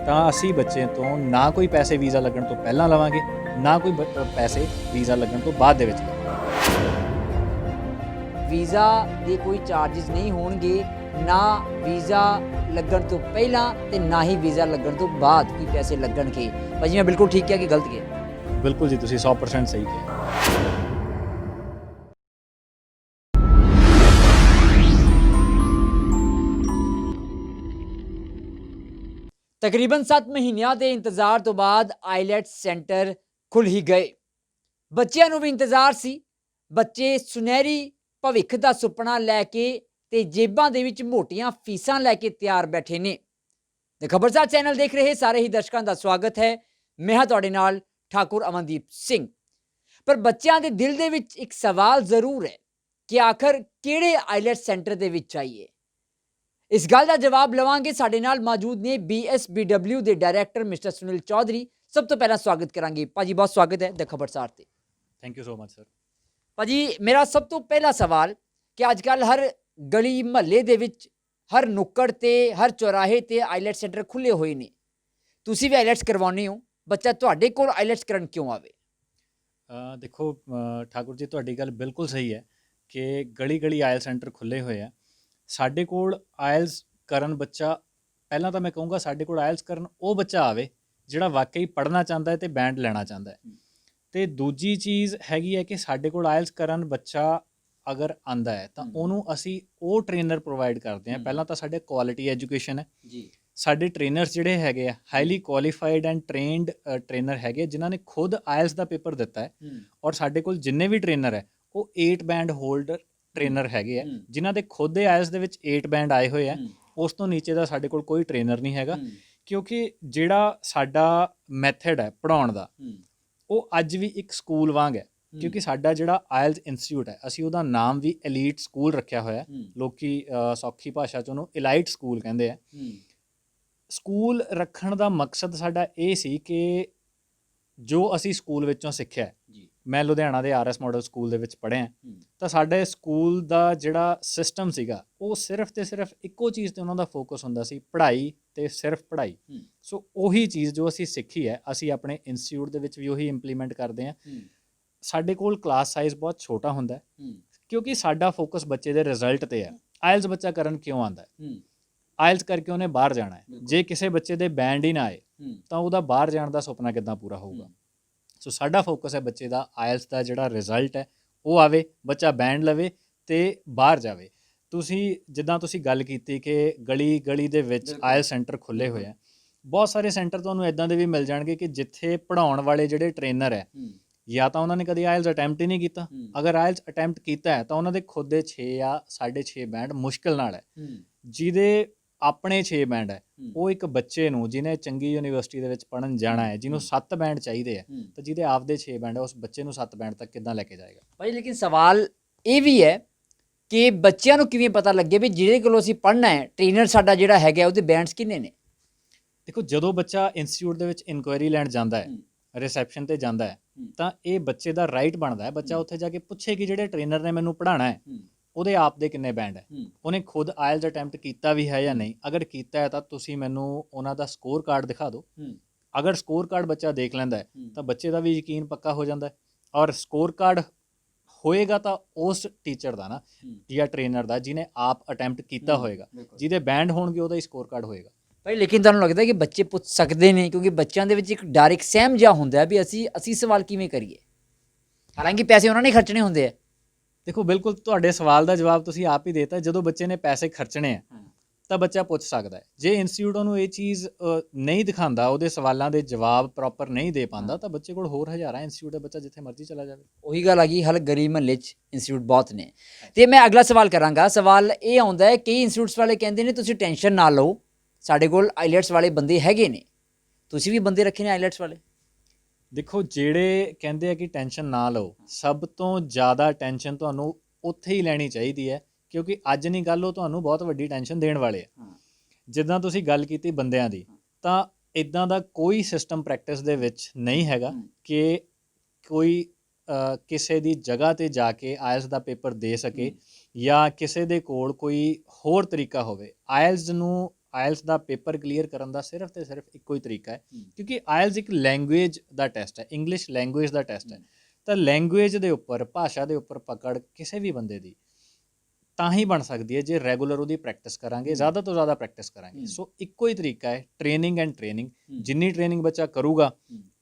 ਤਾਂ ਅਸੀਂ ਬੱਚੇ ਤੋਂ ਨਾ ਕੋਈ ਪੈਸੇ ਵੀਜ਼ਾ ਲੱਗਣ ਤੋਂ ਪਹਿਲਾਂ ਲਵਾਂਗੇ, ਨਾ ਕੋਈ ਪੈਸੇ ਵੀਜ਼ਾ ਲੱਗਣ ਤੋਂ ਬਾਅਦ ਦੇ ਵਿੱਚ ਲਵਾਂਗੇ। ਵੀਜ਼ਾ ਦੇ ਕੋਈ ਚਾਰजेस ਨਹੀਂ ਹੋਣਗੇ, ਨਾ ਵੀਜ਼ਾ ਲੱਗਣ ਤੋਂ ਪਹਿਲਾਂ ਤੇ ਨਾ ਹੀ ਵੀਜ਼ਾ ਲੱਗਣ ਤੋਂ ਬਾਅਦ ਕੋਈ ਪੈਸੇ ਲੱਗਣਗੇ। ਭਾਜੀ ਮੈਂ ਬਿਲਕੁਲ ਠੀਕ ਕਿਹਾ ਕਿ ਗਲਤ ਕਿਹਾ? ਬਿਲਕੁਲ ਜੀ, ਤੁਸੀਂ 100% ਸਹੀ ਕਿਹਾ। ਤਕਰੀਬਨ 7 ਮਹੀਨਿਆਂ ਦੇ ਇੰਤਜ਼ਾਰ ਤੋਂ ਬਾਅਦ ਆਈਲੈਟਸ ਸੈਂਟਰ ਖੁੱਲ੍ਹ ਹੀ ਗਏ। ਬੱਚਿਆਂ ਨੂੰ ਵੀ ਇੰਤਜ਼ਾਰ ਸੀ। ਬੱਚੇ ਸੁਨਹਿਰੀ ਭਵਿੱਖ ਦਾ ਸੁਪਨਾ ਲੈ ਕੇ ਤੇ ਜੇਬਾਂ ਦੇ ਵਿੱਚ ਮੋਟੀਆਂ ਫੀਸਾਂ ਲੈ ਕੇ ਤਿਆਰ ਬੈਠੇ ਨੇ। ਤੇ ਖਬਰਸਾਰ ਚੈਨਲ ਦੇਖ ਰਹੇ ਸਾਰੇ ਹੀ ਦਰਸ਼ਕਾਂ ਦਾ ਸਵਾਗਤ ਹੈ। ਮੈਂ ਹਾਂ ਤੁਹਾਡੇ ਨਾਲ ਠਾਕੁਰ ਅਮਨਦੀਪ ਸਿੰਘ। ਪਰ ਬੱਚਿਆਂ ਦੇ ਦਿਲ ਦੇ ਵਿੱਚ ਇੱਕ ਸਵਾਲ ਜ਼ਰੂਰ ਹੈ ਕਿ ਆਖਰ ਕਿਹੜੇ ਆਈਲੈਟਸ ਸੈਂਟਰ ਦੇ ਵਿੱਚ ਆਈਏ। ਇਸ ਗੱਲ ਦਾ ਜਵਾਬ ਲਵਾਂਗੇ। ਸਾਡੇ ਨਾਲ ਮੌਜੂਦ ਨੇ BSBW ਦੇ ਡਾਇਰੈਕਟਰ ਮਿਸਟਰ ਸੁਨੀਲ ਚੌਧਰੀ। ਸਭ ਤੋਂ ਪਹਿਲਾਂ ਸਵਾਗਤ ਕਰਾਂਗੇ ਭਾਜੀ, ਬਹੁਤ ਸਵਾਗਤ ਹੈ ਦ ਖਬਰਸਾਰ ਤੇ। Thank you so much sir. ਭਾਜੀ ਮੇਰਾ ਸਭ ਤੋਂ ਪਹਿਲਾ ਸਵਾਲ ਕਿ ਅੱਜ ਕੱਲ੍ਹ ਹਰ ਗਲੀ ਮਹੱਲੇ ਦੇ ਵਿੱਚ, ਹਰ ਨੁੱਕੜ ਤੇ, ਹਰ ਚੌਰਾਹੇ ਤੇ ਆਈਲੈਟਸ ਸੈਂਟਰ ਖੁੱਲ੍ਹੇ ਹੋਏ ਨੇ। ਤੁਸੀਂ ਵੀ ਆਈਲੈਟਸ ਕਰਵਾਉਂਦੇ ਹੋ, ਬੱਚਾ ਤੁਹਾਡੇ ਕੋਲ ਆਈਲੈਟਸ ਕਰਨ ਕਿਉਂ ਆਵੇ? ਦੇਖੋ ਠਾਕੁਰ ਜੀ, ਤੁਹਾਡੀ ਗੱਲ ਬਿਲਕੁਲ ਸਹੀ ਹੈ ਕਿ ਗਲੀ ਗਲੀ ਆਇਲ ਸੈਂਟਰ ਖੁੱਲ੍ਹੇ ਹੋਏ ਆ। ਸਾਡੇ ਕੋਲ ਆਇਲਸ ਕਰਨ ਬੱਚਾ, ਪਹਿਲਾਂ ਤਾਂ ਮੈਂ ਕਹੂੰਗਾ ਸਾਡੇ ਕੋਲ ਆਇਲਸ ਕਰਨ ਉਹ ਬੱਚਾ ਆਵੇ ਜਿਹੜਾ ਵਾਕਈ ਪੜ੍ਹਨਾ ਚਾਹੁੰਦਾ ਹੈ ਅਤੇ ਬੈਂਡ ਲੈਣਾ ਚਾਹੁੰਦਾ ਹੈ। ਅਤੇ ਦੂਜੀ ਚੀਜ਼ ਹੈਗੀ ਹੈ ਕਿ ਸਾਡੇ ਕੋਲ ਆਇਲਸ ਕਰਨ ਬੱਚਾ ਅਗਰ ਆਉਂਦਾ ਹੈ ਤਾਂ ਉਹਨੂੰ ਅਸੀਂ ਉਹ ਟ੍ਰੇਨਰ ਪ੍ਰੋਵਾਈਡ ਕਰਦੇ ਹਾਂ। ਪਹਿਲਾਂ ਤਾਂ ਸਾਡੇ ਕੁਆਲਿਟੀ ਐਜੂਕੇਸ਼ਨ ਹੈ ਜੀ। ਸਾਡੇ ਟ੍ਰੇਨਰਸ ਜਿਹੜੇ ਹੈਗੇ ਆ highly qualified and trained trainer ਹੈਗੇ, ਜਿਨ੍ਹਾਂ ਨੇ ਖੁਦ ਆਇਲਸ ਦਾ ਪੇਪਰ ਦਿੱਤਾ ਹੈ। ਔਰ ਸਾਡੇ ਕੋਲ ਜਿੰਨੇ ਵੀ ਟ੍ਰੇਨਰ ਹੈ ਉਹ 8 ਬੈਂਡ ਹੋਲਡਰ ਟ੍ਰੇਨਰ ਹੈਗੇ ਆ, ਜਿਨ੍ਹਾਂ ਦੇ ਖੁਦ ਦੇ ਆਇਲਸ ਦੇ ਵਿੱਚ 8 ਬੈਂਡ ਆਏ ਹੋਏ ਆ। ਉਸ ਤੋਂ ਨੀਚੇ ਦਾ ਸਾਡੇ ਕੋਲ ਕੋਈ ਟ੍ਰੇਨਰ ਨਹੀਂ ਹੈਗਾ, ਕਿਉਂਕਿ ਜਿਹੜਾ ਸਾਡਾ ਮੈਥਡ ਹੈ ਪੜ੍ਹਾਉਣ ਦਾ ਉਹ ਅੱਜ ਵੀ ਇੱਕ ਸਕੂਲ ਵਾਂਗ ਹੈ। ਕਿਉਂਕਿ ਸਾਡਾ ਜਿਹੜਾ ਆਇਲਸ ਇੰਸਟੀਚਿਊਟ ਹੈ, ਅਸੀਂ ਉਹਦਾ ਨਾਮ ਵੀ ਐਲੀਟ ਸਕੂਲ ਰੱਖਿਆ ਹੋਇਆ। ਲੋਕੀ ਸੌਖੀ ਭਾਸ਼ਾ 'ਚ ਉਹਨੂੰ ਇਲਾਈਟ ਸਕੂਲ ਕਹਿੰਦੇ ਆ। ਸਕੂਲ ਰੱਖਣ ਦਾ ਮਕਸਦ ਸਾਡਾ ਇਹ ਸੀ ਕਿ ਜੋ ਅਸੀਂ ਸਕੂਲ ਵਿੱਚੋਂ ਸਿੱਖਿਆ, ਮੈਂ ਲੁਧਿਆਣਾ ਦੇ RS ਮਾਡਲ ਸਕੂਲ ਦੇ ਵਿੱਚ ਪੜ੍ਹਿਆ, ਤਾਂ ਸਾਡੇ ਸਕੂਲ ਦਾ ਜਿਹੜਾ ਸਿਸਟਮ ਸੀਗਾ ਉਹ ਸਿਰਫ ਤੇ ਸਿਰਫ ਇੱਕੋ ਚੀਜ਼ 'ਤੇ ਉਹਨਾਂ ਦਾ ਫੋਕਸ ਹੁੰਦਾ ਸੀ, ਪੜ੍ਹਾਈ ਅਤੇ ਸਿਰਫ ਪੜ੍ਹਾਈ। ਸੋ ਉਹੀ ਚੀਜ਼ ਜੋ ਅਸੀਂ ਸਿੱਖੀ ਹੈ ਅਸੀਂ ਆਪਣੇ ਇੰਸਟੀਚਿਊਟ ਦੇ ਵਿੱਚ ਵੀ ਉਹੀ ਇੰਪਲੀਮੈਂਟ ਕਰਦੇ ਹਾਂ। ਸਾਡੇ ਕੋਲ ਕਲਾਸ ਸਾਈਜ਼ ਬਹੁਤ ਛੋਟਾ ਹੁੰਦਾ ਕਿਉਂਕਿ ਸਾਡਾ ਫੋਕਸ ਬੱਚੇ ਦੇ ਰਿਜ਼ਲਟ 'ਤੇ ਹੈ। ਆਇਲਸ ਬੱਚਾ ਕਰਨ ਕਿਉਂ ਆਉਂਦਾ ਹੈ? ਆਇਲਸ ਕਰਕੇ ਉਹਨੇ ਬਾਹਰ ਜਾਣਾ ਹੈ। ਜੇ ਕਿਸੇ ਬੱਚੇ ਦੇ ਬੈਂਡ ਹੀ ਨਾ ਆਏ ਤਾਂ ਉਹਦਾ ਬਾਹਰ ਜਾਣ ਦਾ ਸੁਪਨਾ ਕਿੱਦਾਂ ਪੂਰਾ ਹੋਊਗਾ? ਸੋ ਸਾਡਾ ਫੋਕਸ ਹੈ ਬੱਚੇ ਦਾ ਆਇਲਸ ਦਾ ਜਿਹੜਾ ਰਿਜ਼ਲਟ ਹੈ ਉਹ ਆਵੇ, ਬੱਚਾ ਬੈਂਡ ਲਵੇ ਅਤੇ ਬਾਹਰ ਜਾਵੇ। ਜਿੱਦਾਂ ਤੁਸੀਂ ਗੱਲ ਕੀਤੀ ਕਿ ਗਲੀ ਗਲੀ ਦੇ ਵਿੱਚ ਆਇਲ ਸੈਂਟਰ ਖੁੱਲ੍ਹੇ ਹੋਏ ਆ, ਬਹੁਤ ਸਾਰੇ ਸੈਂਟਰ ਤੁਹਾਨੂੰ ਇੱਦਾਂ ਦੇ ਵੀ ਮਿਲ ਜਾਣਗੇ ਕਿ ਜਿੱਥੇ ਪੜ੍ਹਾਉਣ ਵਾਲੇ ਜਿਹੜੇ ਟ੍ਰੇਨਰ ਹੈ ਜਾਂ ਤਾਂ ਉਹਨਾਂ ਨੇ ਕਦੇ ਆਇਲਸ ਅਟੈਂਪਟ ਹੀ ਨਹੀਂ ਕੀਤਾ। ਅਗਰ ਆਇਲਸ ਅਟੈਂਪਟ ਕੀਤਾ ਹੈ ਤਾਂ ਉਹਨਾਂ ਦੇ ਖੁਦ ਦੇ 6 ਜਾਂ 6.5 ਬੈਂਡ ਮੁਸ਼ਕਿਲ ਨਾਲ ਹੈ। ਜਿਹਦੇ ਆਪਣੇ 6 ਬੈਂਡ ਹੈ ਉਹ ਇੱਕ ਬੱਚੇ ਨੂੰ, ਜਿਹਨੇ ਚੰਗੀ ਯੂਨੀਵਰਸਿਟੀ ਦੇ ਵਿੱਚ ਪੜ੍ਹਨ ਜਾਣਾ ਹੈ, ਜਿਹਨੂੰ 7 ਬੈਂਡ ਚਾਹੀਦੇ ਹੈ, ਤਾਂ ਜਿਹਦੇ ਆਪਦੇ 6 ਬੈਂਡ ਹੈ ਉਸ ਬੱਚੇ ਨੂੰ 7 ਬੈਂਡ ਤੱਕ ਕਿੱਦਾਂ ਲੈ ਕੇ ਜਾਏਗਾ? ਭਾਈ ਲੇਕਿਨ ਸਵਾਲ ਇਹ ਵੀ ਹੈ ਕਿ ਬੱਚਿਆਂ ਨੂੰ ਕਿਵੇਂ ਪਤਾ ਲੱਗੇ ਵੀ ਜਿਹਦੇ ਕੋਲੋਂ ਅਸੀਂ ਪੜ੍ਹਨਾ ਹੈ, ਟ੍ਰੇਨਰ ਸਾਡਾ ਜਿਹੜਾ ਹੈਗਾ ਉਹਦੇ ਬੈਂਡਸ ਕਿੰਨੇ ਨੇ? ਦੇਖੋ, ਜਦੋਂ ਬੱਚਾ ਇੰਸਟੀਚਿਊਟ ਦੇ ਵਿੱਚ ਇਨਕੁਆਇਰੀ ਲੈਣ ਜਾਂਦਾ ਹੈ, ਰਿਸੈਪਸ਼ਨ 'ਤੇ ਜਾਂਦਾ ਹੈ, ਤਾਂ ਇਹ ਬੱਚੇ ਦਾ ਰਾਈਟ ਬਣਦਾ ਹੈ ਬੱਚਾ ਉੱਥੇ ਜਾ ਕੇ ਪੁੱਛੇ ਕਿ ਜਿਹੜੇ ਟ੍ਰੇਨਰ ਨੇ ਮੈਨੂੰ ਪੜ੍ਹਾਉਣਾ ਹੈ ਉਹਦੇ ਆਪ ਦੇ ਕਿੰਨੇ ਬੈਂਡ ਹੈ, ਉਹਨੇ ਖੁਦ ਆਇਲਸ ਅਟੈਂਪਟ ਕੀਤਾ ਵੀ ਹੈ ਜਾਂ ਨਹੀਂ। ਅਗਰ ਕੀਤਾ ਹੈ ਤਾਂ ਤੁਸੀਂ ਮੈਨੂੰ ਉਹਨਾਂ ਦਾ ਸਕੋਰ ਕਾਰਡ ਦਿਖਾ ਦਿਓ। ਅਗਰ ਸਕੋਰ ਕਾਰਡ ਬੱਚਾ ਦੇਖ ਲੈਂਦਾ ਹੈ ਤਾਂ ਬੱਚੇ ਦਾ ਵੀ ਯਕੀਨ ਪੱਕਾ ਹੋ ਜਾਂਦਾ ਹੈ। ਔਰ ਸਕੋਰ ਕਾਰਡ ਹੋਏਗਾ ਤਾਂ ਉਸ ਟੀਚਰ ਦਾ ਨਾ ਜਾਂ ਟ੍ਰੇਨਰ ਦਾ ਜਿਹਨੇ ਆਪ ਅਟੈਂਪਟ ਕੀਤਾ ਹੋਏਗਾ, ਜਿਹਦੇ ਬੈਂਡ ਹੋਣਗੇ ਉਹਦਾ ਹੀ ਸਕੋਰ ਕਾਰਡ ਹੋਏਗਾ। ਭਾਈ ਲੇਕਿਨ ਤੁਹਾਨੂੰ ਲੱਗਦਾ ਕਿ ਬੱਚੇ ਪੁੱਛ ਸਕਦੇ ਨੇ? ਕਿਉਂਕਿ ਬੱਚਿਆਂ ਦੇ ਵਿੱਚ ਇੱਕ ਡਰ, ਇੱਕ ਸਹਿਮ ਜਿਹਾ ਹੁੰਦਾ ਵੀ ਅਸੀਂ ਸਵਾਲ ਕਿਵੇਂ ਕਰੀਏ, ਹਾਲਾਂਕਿ ਪੈਸੇ ਉਹਨਾਂ ਨੇ ਖਰਚਣੇ ਹੁੰਦੇ ਆ। ਦੇਖੋ, ਬਿਲਕੁਲ ਤੁਹਾਡੇ ਸਵਾਲ ਦਾ ਜਵਾਬ ਤੁਸੀਂ ਆਪ ਹੀ ਦੇਤਾ। ਜਦੋਂ ਬੱਚੇ ਨੇ ਪੈਸੇ ਖਰਚਣੇ ਆ ਤਾਂ ਬੱਚਾ ਪੁੱਛ ਸਕਦਾ ਹੈ। ਜੇ ਇੰਸਟੀਚਿਊਟ ਉਹਨੂੰ ਇਹ ਚੀਜ਼ ਨਹੀਂ ਦਿਖਾਉਂਦਾ, ਉਹਦੇ ਸਵਾਲਾਂ ਦੇ ਜਵਾਬ ਪ੍ਰੋਪਰ ਨਹੀਂ ਦੇ ਪਾਉਂਦਾ, ਤਾਂ ਬੱਚੇ ਕੋਲ ਹੋਰ ਹਜ਼ਾਰਾਂ ਇੰਸਟੀਚਿਊਟ ਹੈ, ਬੱਚਾ ਜਿੱਥੇ ਮਰਜ਼ੀ ਚਲਾ ਜਾਵੇ। ਉਹੀ ਗੱਲ ਆ ਗਈ, ਹਰ ਗਲੀ ਮਹੱਲੇ 'ਚ ਇੰਸਟੀਚਿਊਟ ਬਹੁਤ ਨੇ। ਅਤੇ ਮੈਂ ਅਗਲਾ ਸਵਾਲ ਕਰਾਂਗਾ। ਸਵਾਲ ਇਹ ਆਉਂਦਾ ਹੈ, ਕਈ ਇੰਸਟੀਚਿਊਟਸ ਵਾਲੇ ਕਹਿੰਦੇ ਨੇ ਤੁਸੀਂ ਟੈਨਸ਼ਨ ਨਾ ਲਓ, ਸਾਡੇ ਕੋਲ ਆਈਲੈਟਸ ਵਾਲੇ ਬੰਦੇ ਹੈਗੇ ਨੇ। ਤੁਸੀਂ ਵੀ ਬੰਦੇ ਰੱਖੇ ਨੇ ਆਈਲੈਟਸ ਵਾਲੇ? ਦੇਖੋ, ਜਿਹੜੇ ਕਹਿੰਦੇ ਆ ਕਿ ਟੈਨਸ਼ਨ ਨਾ ਲਓ, ਸਭ ਤੋਂ ਜ਼ਿਆਦਾ ਟੈਨਸ਼ਨ ਤੁਹਾਨੂੰ ਉੱਥੇ ਹੀ ਲੈਣੀ ਚਾਹੀਦੀ ਹੈ, ਕਿਉਂਕਿ ਅੱਜ ਨਹੀਂ ਗੱਲ ਉਹ ਤੁਹਾਨੂੰ ਬਹੁਤ ਵੱਡੀ ਟੈਨਸ਼ਨ ਦੇਣ ਵਾਲੇ ਆ। ਜਿੱਦਾਂ ਤੁਸੀਂ ਗੱਲ ਕੀਤੀ ਬੰਦਿਆਂ ਦੀ, ਤਾਂ ਇੱਦਾਂ ਦਾ ਕੋਈ ਸਿਸਟਮ ਪ੍ਰੈਕਟਿਸ ਦੇ ਵਿੱਚ ਨਹੀਂ ਹੈਗਾ ਕਿ ਕੋਈ ਕਿਸੇ ਦੀ ਜਗ੍ਹਾ 'ਤੇ ਜਾ ਕੇ ਆਇਲਸ ਦਾ ਪੇਪਰ ਦੇ ਸਕੇ ਜਾਂ ਕਿਸੇ ਦੇ ਕੋਲ ਕੋਈ ਹੋਰ ਤਰੀਕਾ ਹੋਵੇ। ਆਇਲਸ ਨੂੰ ਆਇਲਸ ਦਾ ਪੇਪਰ ਕਲੀਅਰ ਕਰਨ ਦਾ ਸਿਰਫ ਤੇ ਸਿਰਫ ਇੱਕੋ ਹੀ ਤਰੀਕਾ ਹੈ, ਹੂੰ। ਕਿਉਂਕਿ ਆਇਲਸ ਇੱਕ ਲੈਂਗੁਏਜ ਦਾ ਟੈਸਟ ਹੈ, ਇੰਗਲਿਸ਼ ਲੈਂਗੁਏਜ ਦਾ ਟੈਸਟ ਹੈ। ਤਾਂ ਲੈਂਗੁਏਜ ਦੇ ਉੱਪਰ, ਭਾਸ਼ਾ ਦੇ ਉੱਪਰ ਪਕੜ ਕਿਸੇ ਵੀ ਬੰਦੇ ਦੀ ਤਾਂ ਹੀ ਬਣ ਸਕਦੀ ਹੈ ਜੇ ਰੈਗੂਲਰ ਉਹਦੀ ਪ੍ਰੈਕਟਿਸ ਕਰਾਂਗੇ, ਜ਼ਿਆਦਾ ਤੋਂ ਜ਼ਿਆਦਾ ਪ੍ਰੈਕਟਿਸ ਕਰਾਂਗੇ। ਸੋ ਇੱਕੋ ਹੀ ਤਰੀਕਾ ਹੈ, ਟ੍ਰੇਨਿੰਗ ਐਂਡ ਟ੍ਰੇਨਿੰਗ। ਜਿੰਨੀ ਟ੍ਰੇਨਿੰਗ ਬੱਚਾ ਕਰੂਗਾ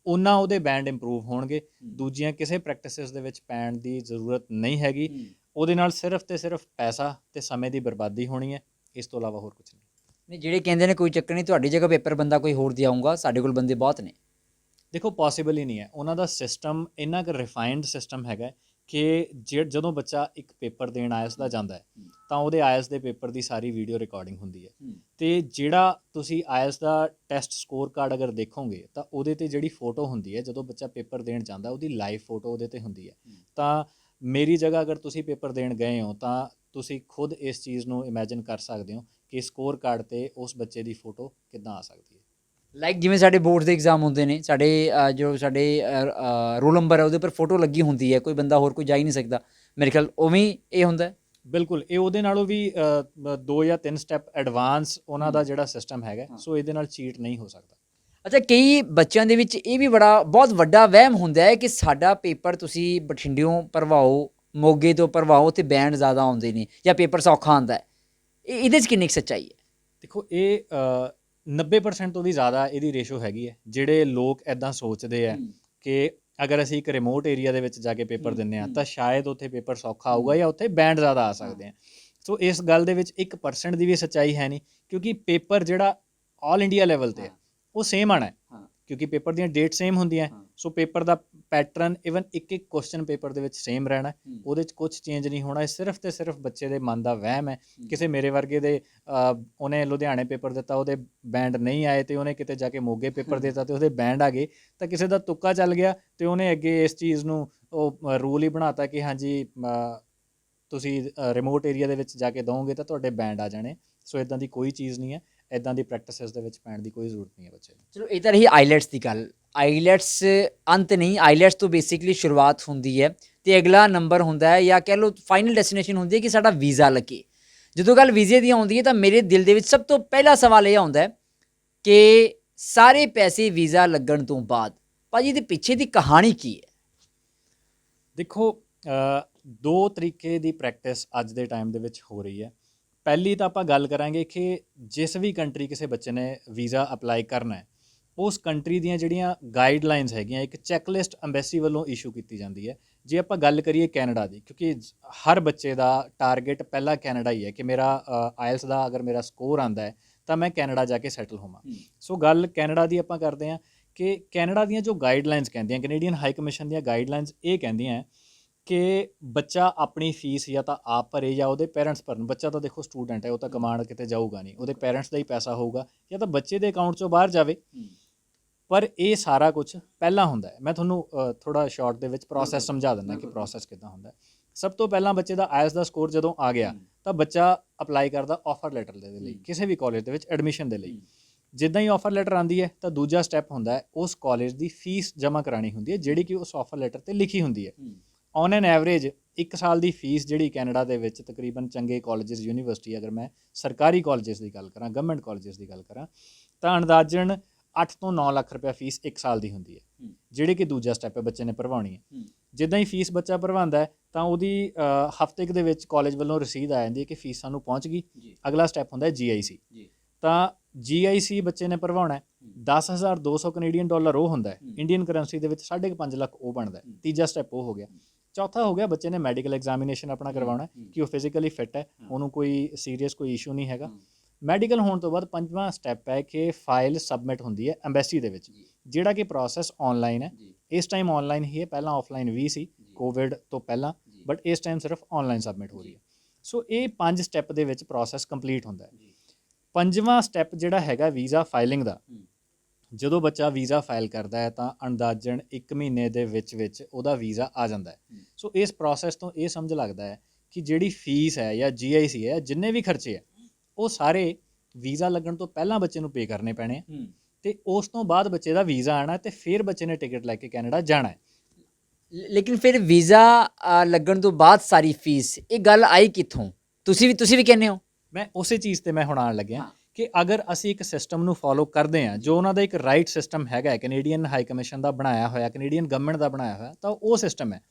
ਉਹਨਾਂ ਉਹਦੇ ਬੈਂਡ ਇੰਪਰੂਵ ਹੋਣਗੇ। ਦੂਜੀਆਂ ਕਿਸੇ ਪ੍ਰੈਕਟਿਸਿਸ ਦੇ ਵਿੱਚ ਪੈਣ ਦੀ ਜ਼ਰੂਰਤ ਨਹੀਂ ਹੈਗੀ। ਉਹਦੇ ਨਾਲ ਸਿਰਫ ਤੇ ਸਿਰਫ ਪੈਸਾ ਤੇ ਸਮੇਂ ਦੀ ਬਰਬਾਦੀ ਹੋਣੀ ਹੈ, ਇਸ ਤੋਂ ਇਲਾਵਾ ਹੋਰ ਕੁਝ ਨਹੀਂ। ਨਹੀਂ, ਜਿਹੜੇ ਕਹਿੰਦੇ ਨੇ ਕੋਈ ਚੱਕਰ ਨਹੀਂ, ਤੁਹਾਡੀ ਜਗ੍ਹਾ ਪੇਪਰ ਬੰਦਾ ਕੋਈ ਹੋਰ ਦਿਆਊਂਗਾ, ਸਾਡੇ ਕੋਲ ਬੰਦੇ ਬਹੁਤ ਨੇ। ਦੇਖੋ ਪੋਸੀਬਲ ਹੀ ਨਹੀਂ ਹੈ। ਉਹਨਾਂ ਦਾ ਸਿਸਟਮ ਇੰਨਾ ਕੁ ਰਿਫਾਈਨਡ ਸਿਸਟਮ ਹੈਗਾ ਕਿ ਜਦੋਂ ਬੱਚਾ ਇੱਕ ਪੇਪਰ ਦੇਣ ਆਇਲਸ ਦਾ ਜਾਂਦਾ ਹੈ ਤਾਂ ਉਹਦੇ ਆਇਲਸ ਦੇ ਪੇਪਰ ਦੀ ਸਾਰੀ ਵੀਡੀਓ ਰਿਕਾਰਡਿੰਗ ਹੁੰਦੀ ਹੈ। ਤੇ ਜਿਹੜਾ ਤੁਸੀਂ ਆਇਲਸ ਦਾ ਟੈਸਟ ਸਕੋਰ ਕਾਰਡ ਅਗਰ ਦੇਖੋਗੇ ਤਾਂ ਉਹਦੇ ਤੇ ਜਿਹੜੀ ਫੋਟੋ ਹੁੰਦੀ ਹੈ, ਜਦੋਂ ਬੱਚਾ ਪੇਪਰ ਦੇਣ ਜਾਂਦਾ ਉਹਦੀ ਲਾਈਵ ਫੋਟੋ ਉਹਦੇ ਤੇ ਹੁੰਦੀ ਹੈ। ਤਾਂ ਮੇਰੀ ਜਗ੍ਹਾ ਅਗਰ ਤੁਸੀਂ ਪੇਪਰ ਦੇਣ ਗਏ ਹੋ ਤਾਂ ਤੁਸੀਂ ਖੁਦ ਇਸ ਚੀਜ਼ ਨੂੰ ਇਮੇਜਿਨ ਕਰ ਸਕਦੇ ਹੋ ਕਿ ਸਕੋਰ ਕਾਰਡ ਤੇ ਉਸ ਬੱਚੇ ਦੀ ਫੋਟੋ ਕਿੱਦਾਂ ਆ ਸਕਦੀ ਹੈ। ਲਾਈਕ ਜਿਵੇਂ ਸਾਡੇ ਬੋਰਡ ਦੇ ਐਗਜ਼ਾਮ ਹੁੰਦੇ ਨੇ, ਸਾਡੇ ਜੋ ਸਾਡੇ ਰੋਲ ਨੰਬਰ ਹੈ ਉਹਦੇ ਉੱਪਰ ਫੋਟੋ ਲੱਗੀ ਹੁੰਦੀ ਹੈ, ਕੋਈ ਬੰਦਾ ਹੋਰ ਕੋਈ ਜਾ ਹੀ ਨਹੀਂ ਸਕਦਾ। ਮੇਰੇ ਖਿਆਲ ਉਵੇਂ ਹੀ ਇਹ ਹੁੰਦਾ। ਬਿਲਕੁਲ, ਇਹ ਉਹਦੇ ਨਾਲੋਂ ਵੀ 2 ਜਾਂ 3 ਸਟੈਪ ਐਡਵਾਂਸ ਉਹਨਾਂ ਦਾ ਜਿਹੜਾ ਸਿਸਟਮ ਹੈਗਾ। ਸੋ ਇਹਦੇ ਨਾਲ ਚੀਟ ਨਹੀਂ ਹੋ ਸਕਦਾ। ਅੱਛਾ, ਕਈ ਬੱਚਿਆਂ ਦੇ ਵਿੱਚ ਇਹ ਵੀ ਬਹੁਤ ਵੱਡਾ ਵਹਿਮ ਹੁੰਦਾ ਹੈ ਕਿ ਸਾਡਾ ਪੇਪਰ ਤੁਸੀਂ ਬਠਿੰਡਿਓਂ ਭਰਵਾਓ, ਮੋਗੇ ਤੋਂ ਭਰਵਾਓ, ਉੱਥੇ ਬੈਂਡ ਜ਼ਿਆਦਾ ਆਉਂਦੇ ਨੇ ਜਾਂ ਪੇਪਰ ਸੌਖਾ ਆਉਂਦਾ ਹੈ। ਇਹਦੇ 'ਚ ਕਿੰਨੀ ਕੁ ਸੱਚਾਈ ਹੈ? ਦੇਖੋ ਇਹ 90% ਤੋਂ ਵੀ ਜ਼ਿਆਦਾ ਇਹਦੀ ਰੇਸ਼ੋ ਹੈਗੀ ਹੈ। ਜਿਹੜੇ ਲੋਕ ਇੱਦਾਂ ਸੋਚਦੇ ਆ ਕਿ ਅਗਰ ਅਸੀਂ ਇੱਕ ਰਿਮੋਟ ਏਰੀਆ ਦੇ ਵਿੱਚ ਜਾ ਕੇ ਪੇਪਰ ਦਿੰਦੇ ਹਾਂ ਤਾਂ ਸ਼ਾਇਦ ਉੱਥੇ ਪੇਪਰ ਸੌਖਾ ਆਊਗਾ ਜਾਂ ਉੱਥੇ ਬੈਂਡ ਜ਼ਿਆਦਾ ਆ ਸਕਦੇ ਆ। ਸੋ ਇਸ ਗੱਲ ਦੇ ਵਿੱਚ 1% ਦੀ ਵੀ ਸੱਚਾਈ ਹੈ ਨਹੀਂ, ਕਿਉਂਕਿ ਪੇਪਰ ਜਿਹੜਾ ਆਲ ਇੰਡੀਆ ਲੈਵਲ ਤੇ ਹੈ ਉਹ ਸੇਮ ਆਣਾ ਹੈ, ਕਿਉਂਕਿ ਪੇਪਰ ਦੀਆਂ ਡੇਟ ਸੇਮ ਹੁੰਦੀਆਂ। ਸੋ ਪੇਪਰ ਦਾ ਪੈਟਰਨ ਇਵਨ ਇੱਕ ਕੁਐਸਚਨ ਪੇਪਰ ਦੇ ਵਿੱਚ ਸੇਮ ਰਹਿਣਾ, ਉਹਦੇ 'ਚ ਕੁਝ ਚੇਂਜ ਨਹੀਂ ਹੋਣਾ। ਇਹ ਸਿਰਫ ਤੇ ਸਿਰਫ ਬੱਚੇ ਦੇ ਮਨ ਦਾ ਵਹਿਮ ਹੈ। ਕਿਸੇ ਮੇਰੇ ਵਰਗੇ ਦੇ ਉਹਨੇ ਲੁਧਿਆਣੇ ਪੇਪਰ ਦਿੱਤਾ, ਉਹਦੇ ਬੈਂਡ ਨਹੀਂ ਆਏ, ਤੇ ਉਹਨੇ ਕਿਤੇ ਜਾ ਕੇ ਮੋਗੇ ਪੇਪਰ ਦਿੱਤਾ ਤੇ ਉਹਦੇ ਬੈਂਡ ਆ ਗਏ। ਤਾਂ ਕਿਸੇ ਦਾ ਤੁੱਕਾ ਚੱਲ ਗਿਆ ਤੇ ਉਹਨੇ ਅੱਗੇ ਇਸ ਚੀਜ਼ ਨੂੰ ਉਹ ਰੂਲ ਹੀ ਬਣਾਤਾ ਕਿ ਹਾਂਜੀ ਤੁਸੀਂ ਰਿਮੋਟ ਏਰੀਆ ਦੇ ਵਿੱਚ ਜਾ ਕੇ ਦਓਗੇ ਤਾਂ ਤੁਹਾਡੇ ਬੈਂਡ ਆ ਜਾਣੇ। ਸੋ ਇਦਾਂ ਦੀ ਕੋਈ ਚੀਜ਼ ਨਹੀਂ ਹੈ, ਇਦਾਂ ਦੀ ਪ੍ਰੈਕਟਿਸਿਸ ਦੇ ਵਿੱਚ ਪੈਣ ਦੀ ਕੋਈ ਜ਼ਰੂਰਤ ਨਹੀਂ ਹੈ ਬੱਚੇ ਨੂੰ। ਚਲੋ, ਇਹ ਤਾਂ ਰਹੀ ਆਈਲੈਟਸ ਦੀ ਗੱਲ। ਆਈਲੈਟਸ ਅੰਤ ਨਹੀਂ, ਆਈਲੈਟਸ ਤੋਂ ਬੇਸਿਕਲੀ ਸ਼ੁਰੂਆਤ ਹੁੰਦੀ ਹੈ ਤੇ ਅਗਲਾ ਨੰਬਰ ਹੁੰਦਾ ਹੈ ਜਾਂ ਕਹਿ ਲਓ ਫਾਈਨਲ ਡੈਸਟੀਨੇਸ਼ਨ ਹੁੰਦੀ ਹੈ ਕਿ ਸਾਡਾ ਵੀਜ਼ਾ ਲੱਗੇ। ਜਦੋਂ ਗੱਲ ਵੀਜ਼ੇ ਦੀ ਆਉਂਦੀ ਹੈ ਤਾਂ ਮੇਰੇ ਦਿਲ ਦੇ ਵਿੱਚ ਸਭ ਤੋਂ ਪਹਿਲਾ ਸਵਾਲ ਇਹ ਆਉਂਦਾ ਹੈ ਕਿ ਸਾਰੇ ਪੈਸੇ ਵੀਜ਼ਾ ਲੱਗਣ ਤੋਂ ਬਾਅਦ ਭਾਜੀ ਇਹਦੇ ਪਿੱਛੇ ਦੀ ਕਹਾਣੀ ਕੀ ਹੈ? ਦੇਖੋ 2 ਤਰੀਕੇ ਦੀ ਪ੍ਰੈਕਟਿਸ ਅੱਜ ਦੇ ਟਾਈਮ ਦੇ ਵਿੱਚ ਹੋ ਰਹੀ ਹੈ। ਪਹਿਲੀ ਤਾਂ ਆਪਾਂ ਗੱਲ ਕਰਾਂਗੇ ਕਿ ਜਿਸ ਵੀ ਕੰਟਰੀ ਕਿਸੇ ਬੱਚੇ ਨੇ ਵੀਜ਼ਾ ਅਪਲਾਈ ਕਰਨਾ ਹੈ, ਉਸ ਕੰਟਰੀ ਦੀਆਂ ਜਿਹੜੀਆਂ ਗਾਈਡਲਾਈਨਸ ਹੈਗੀਆਂ, ਇੱਕ ਚੈੱਕਲਿਸਟ ਅੰਬੈਸੀ ਵੱਲੋਂ ਇਸ਼ੂ ਕੀਤੀ ਜਾਂਦੀ ਹੈ। ਜੇ ਆਪਾਂ ਗੱਲ ਕਰੀਏ ਕੈਨੇਡਾ ਦੀ, ਕਿਉਂਕਿ ਹਰ ਬੱਚੇ ਦਾ ਟਾਰਗੇਟ ਪਹਿਲਾ ਕੈਨੇਡਾ ਹੀ ਹੈ ਕਿ ਮੇਰਾ ਆਇਲਸ ਦਾ ਅਗਰ ਮੇਰਾ ਸਕੋਰ ਆਉਂਦਾ ਹੈ ਤਾਂ ਮੈਂ ਕੈਨੇਡਾ ਜਾ ਕੇ ਸੈਟਲ ਹੋਵਾਂ। ਸੋ ਗੱਲ ਕੈਨੇਡਾ ਦੀ ਆਪਾਂ ਕਰਦੇ ਹਾਂ ਕਿ ਕੈਨੇਡਾ ਦੀਆਂ ਜੋ ਗਾਈਡਲਾਈਨਸ ਕਹਿੰਦੀਆਂ, ਕੈਨੇਡੀਅਨ ਹਾਈ ਕਮਿਸ਼ਨ ਦੀਆਂ ਗਾਈਡਲਾਈਨਸ ਇਹ ਕਹਿੰਦੀਆਂ ਕਿ ਬੱਚਾ ਆਪਣੀ ਫੀਸ ਜਾਂ ਤਾਂ ਆਪ ਭਰੇ ਜਾਂ ਉਹਦੇ ਪੇਰੈਂਟਸ ਭਰਨ। ਬੱਚਾ ਤਾਂ ਦੇਖੋ ਸਟੂਡੈਂਟ ਹੈ, ਉਹ ਤਾਂ ਕਮਾਉਣ ਕਿਤੇ ਜਾਊਗਾ ਨਹੀਂ, ਉਹਦੇ ਪੇਰੈਂਟਸ ਦਾ ਹੀ ਪੈਸਾ ਹੋਊਗਾ ਜਾਂ ਤਾਂ ਬੱਚੇ ਦੇ ਅਕਾਊਂਟ 'ਚੋਂ ਬਾਹਰ ਜਾਵੇ। ਪਰ ਇਹ ਸਾਰਾ ਕੁਝ ਪਹਿਲਾਂ ਹੁੰਦਾ ਹੈ। ਮੈਂ ਤੁਹਾਨੂੰ ਥੋੜ੍ਹਾ ਸ਼ਾਰਟ ਦੇ ਵਿੱਚ ਪ੍ਰੋਸੈਸ ਸਮਝਾ ਦਿੰਦਾ ਕਿ ਪ੍ਰੋਸੈਸ ਕਿੱਦਾਂ ਹੁੰਦਾ। ਸਭ ਤੋਂ ਪਹਿਲਾਂ ਬੱਚੇ ਦਾ ਆਇਲਸ ਦਾ ਸਕੋਰ ਜਦੋਂ ਆ ਗਿਆ ਤਾਂ ਬੱਚਾ ਅਪਲਾਈ ਕਰਦਾ ਆਫਰ ਲੈਟਰ ਦੇ ਲਈ, ਕਿਸੇ ਵੀ ਕਾਲਜ ਦੇ ਵਿੱਚ ਐਡਮਿਸ਼ਨ ਦੇ ਲਈ। ਜਿੱਦਾਂ ਹੀ ਆਫਰ ਲੈਟਰ ਆਉਂਦੀ ਹੈ ਤਾਂ ਦੂਜਾ ਸਟੈਪ ਹੁੰਦਾ ਹੈ ਉਸ ਕਾਲਜ ਦੀ ਫੀਸ ਜਮ੍ਹਾਂ ਕਰਾਉਣੀ ਹੁੰਦੀ ਹੈ, ਜਿਹੜੀ ਕਿ ਉਸ ਆਫਰ ਲੈਟਰ 'ਤੇ ਲਿਖੀ ਹੁੰਦੀ ਹੈ। ਔਨ ਐਨ ਐਵਰੇਜ 1 ਸਾਲ ਦੀ ਫੀਸ ਜਿਹੜੀ ਕੈਨੇਡਾ ਦੇ ਵਿੱਚ ਤਕਰੀਬਨ ਚੰਗੇ ਕਾਲਜਸ, ਯੂਨੀਵਰਸਿਟੀ, ਅਗਰ ਮੈਂ ਸਰਕਾਰੀ ਕਾਲਜਸ ਦੀ ਗੱਲ ਕਰਾਂ, ਗਵਰਨਮੈਂਟ ਕਾਲਜਸ ਦੀ ਗੱਲ ਕਰਾਂ, ਤਾਂ ਅੰਦਾਜ਼ਨ 8 ਤੋਂ 9 ਲੱਖ ਰੁਪਇਆ ਫੀਸ 1 ਸਾਲ ਦੀ ਹੁੰਦੀ ਹੈ, ਜਿਹੜੀ ਕਿ ਦੂਜਾ ਸਟੈਪ ਹੈ ਬੱਚੇ ਨੇ ਭਰਵਾਉਣੀ ਹੈ। ਜਿੱਦਾਂ ਹੀ ਫੀਸ ਬੱਚਾ ਭਰਵਾਉਂਦਾ ਹੈ ਤਾਂ ਉਹਦੀ ਹਫ਼ਤੇ ਕੁ ਦੇ ਵਿੱਚ ਕਾਲਜ ਵੱਲੋਂ ਰਸੀਦ ਆ ਜਾਂਦੀ ਹੈ ਕਿ ਫੀਸ ਸਾਨੂੰ ਪਹੁੰਚ ਗਈ। ਅਗਲਾ ਸਟੈਪ ਹੁੰਦਾ ਹੈ GIC। ਤਾਂ GIC ਬੱਚੇ ਨੇ ਭਰਵਾਉਣਾ ਹੈ। 10,200 ਕੈਨੇਡੀਅਨ ਡਾਲਰ ਉਹ ਹੁੰਦਾ ਹੈ, ਇੰਡੀਅਨ ਕਰੰਸੀ ਦੇ ਵਿੱਚ 5.5 ਲੱਖ ਉਹ ਬਣਦਾ ਹੈ। ਤੀਜਾ ਸਟੈਪ ਉਹ ਹੋ ਗਿਆ। ਚੌਥਾ ਹੋ ਗਿਆ ਬੱਚੇ ਨੇ ਮੈਡੀਕਲ ਐਗਜ਼ਾਮੀਨੇਸ਼ਨ ਆਪਣਾ ਕਰਵਾਉਣਾ ਕਿ ਉਹ ਫਿਜ਼ੀਕਲੀ ਫਿੱਟ ਹੈ, ਉਹਨੂੰ ਕੋਈ ਸੀਰੀਅਸ ਕੋਈ ਇਸ਼ੂ ਨਹੀਂ ਹੈਗਾ। ਮੈਡੀਕਲ ਹੋਣ ਤੋਂ ਬਾਅਦ 5ਵਾਂ ਸਟੈਪ ਹੈ ਕਿ ਫਾਈਲ ਸਬਮਿਟ ਹੁੰਦੀ ਹੈ ਐਮਬੈਸੀ ਦੇ ਵਿੱਚ, ਜਿਹੜਾ ਕਿ ਪ੍ਰੋਸੈਸ ਆਨਲਾਈਨ ਹੈ। ਇਸ ਟਾਈਮ ਆਨਲਾਈਨ ਹੀ ਹੈ, ਪਹਿਲਾਂ ਆਫਲਾਈਨ ਵੀ ਸੀ ਕੋਵਿਡ ਤੋਂ ਪਹਿਲਾਂ, ਬਟ ਇਸ ਟਾਈਮ ਸਿਰਫ ਆਨਲਾਈਨ ਸਬਮਿਟ ਹੋ ਰਹੀ ਹੈ। ਸੋ ਇਹ 5 ਸਟੈਪ ਦੇ ਵਿੱਚ ਪ੍ਰੋਸੈਸ ਕੰਪਲੀਟ ਹੁੰਦਾ ਹੈ। 5ਵਾਂ ਸਟੈਪ ਜਿਹੜਾ ਹੈਗਾ ਵੀਜ਼ਾ ਫਾਈਲਿੰਗ ਦਾ, ਜਦੋਂ ਬੱਚਾ ਵੀਜ਼ਾ ਫਾਈਲ ਕਰਦਾ ਹੈ ਤਾਂ ਅੰਦਾਜ਼ਨ 1 ਮਹੀਨੇ ਦੇ ਵਿੱਚ ਉਹਦਾ ਵੀਜ਼ਾ ਆ ਜਾਂਦਾ ਹੈ। ਸੋ ਇਸ ਪ੍ਰੋਸੈਸ ਤੋਂ ਇਹ ਸਮਝ ਲੱਗਦਾ ਹੈ ਕਿ ਜਿਹੜੀ ਫੀਸ ਹੈ ਜਾਂ GIC ਹੈ, ਜਿੰਨੇ ਵੀ ਖਰਚੇ ਹੈ, ਉਹ ਸਾਰੇ ਵੀਜ਼ਾ ਲੱਗਣ ਤੋਂ ਪਹਿਲਾਂ ਬੱਚੇ ਨੂੰ ਪੇ ਕਰਨੇ ਪੈਣੇ ਆ ਤੇ ਉਸ ਤੋਂ ਬਾਅਦ ਬੱਚੇ ਦਾ ਵੀਜ਼ਾ ਆਉਣਾ ਤੇ ਫਿਰ ਬੱਚੇ ਨੇ ਟਿਕਟ ਲੈ ਕੇ ਕੈਨੇਡਾ ਜਾਣਾ ਹੈ। ਲੇਕਿਨ ਫਿਰ ਵੀਜ਼ਾ ਲੱਗਣ ਤੋਂ ਬਾਅਦ ਸਾਰੀ ਫੀਸ, ਇਹ ਗੱਲ ਆਈ ਕਿੱਥੋਂ? ਤੁਸੀਂ ਵੀ ਕਹਿੰਦੇ ਹੋ? ਮੈਂ ਉਸੇ ਚੀਜ਼ ਤੇ ਮੈਂ ਹੁਣ ਆਉਣ ਲੱਗਿਆ ਕਿ ਅਗਰ ਅਸੀਂ ਇੱਕ ਸਿਸਟਮ ਨੂੰ ਫੋਲੋ ਕਰਦੇ ਹਾਂ, ਜੋ ਉਹਨਾਂ ਦਾ ਇੱਕ ਰਾਈਟ ਸਿਸਟਮ ਹੈਗਾ, ਕੈਨੇਡੀਅਨ ਹਾਈ ਕਮਿਸ਼ਨ ਦਾ ਬਣਾਇਆ ਹੋਇਆ, ਕੈਨੇਡੀਅਨ ਗਵਰਨਮੈਂਟ ਦਾ ਬਣਾਇਆ ਹੋਇਆ, ਤਾਂ ਉਹ ਸਿਸਟਮ ਹੈ।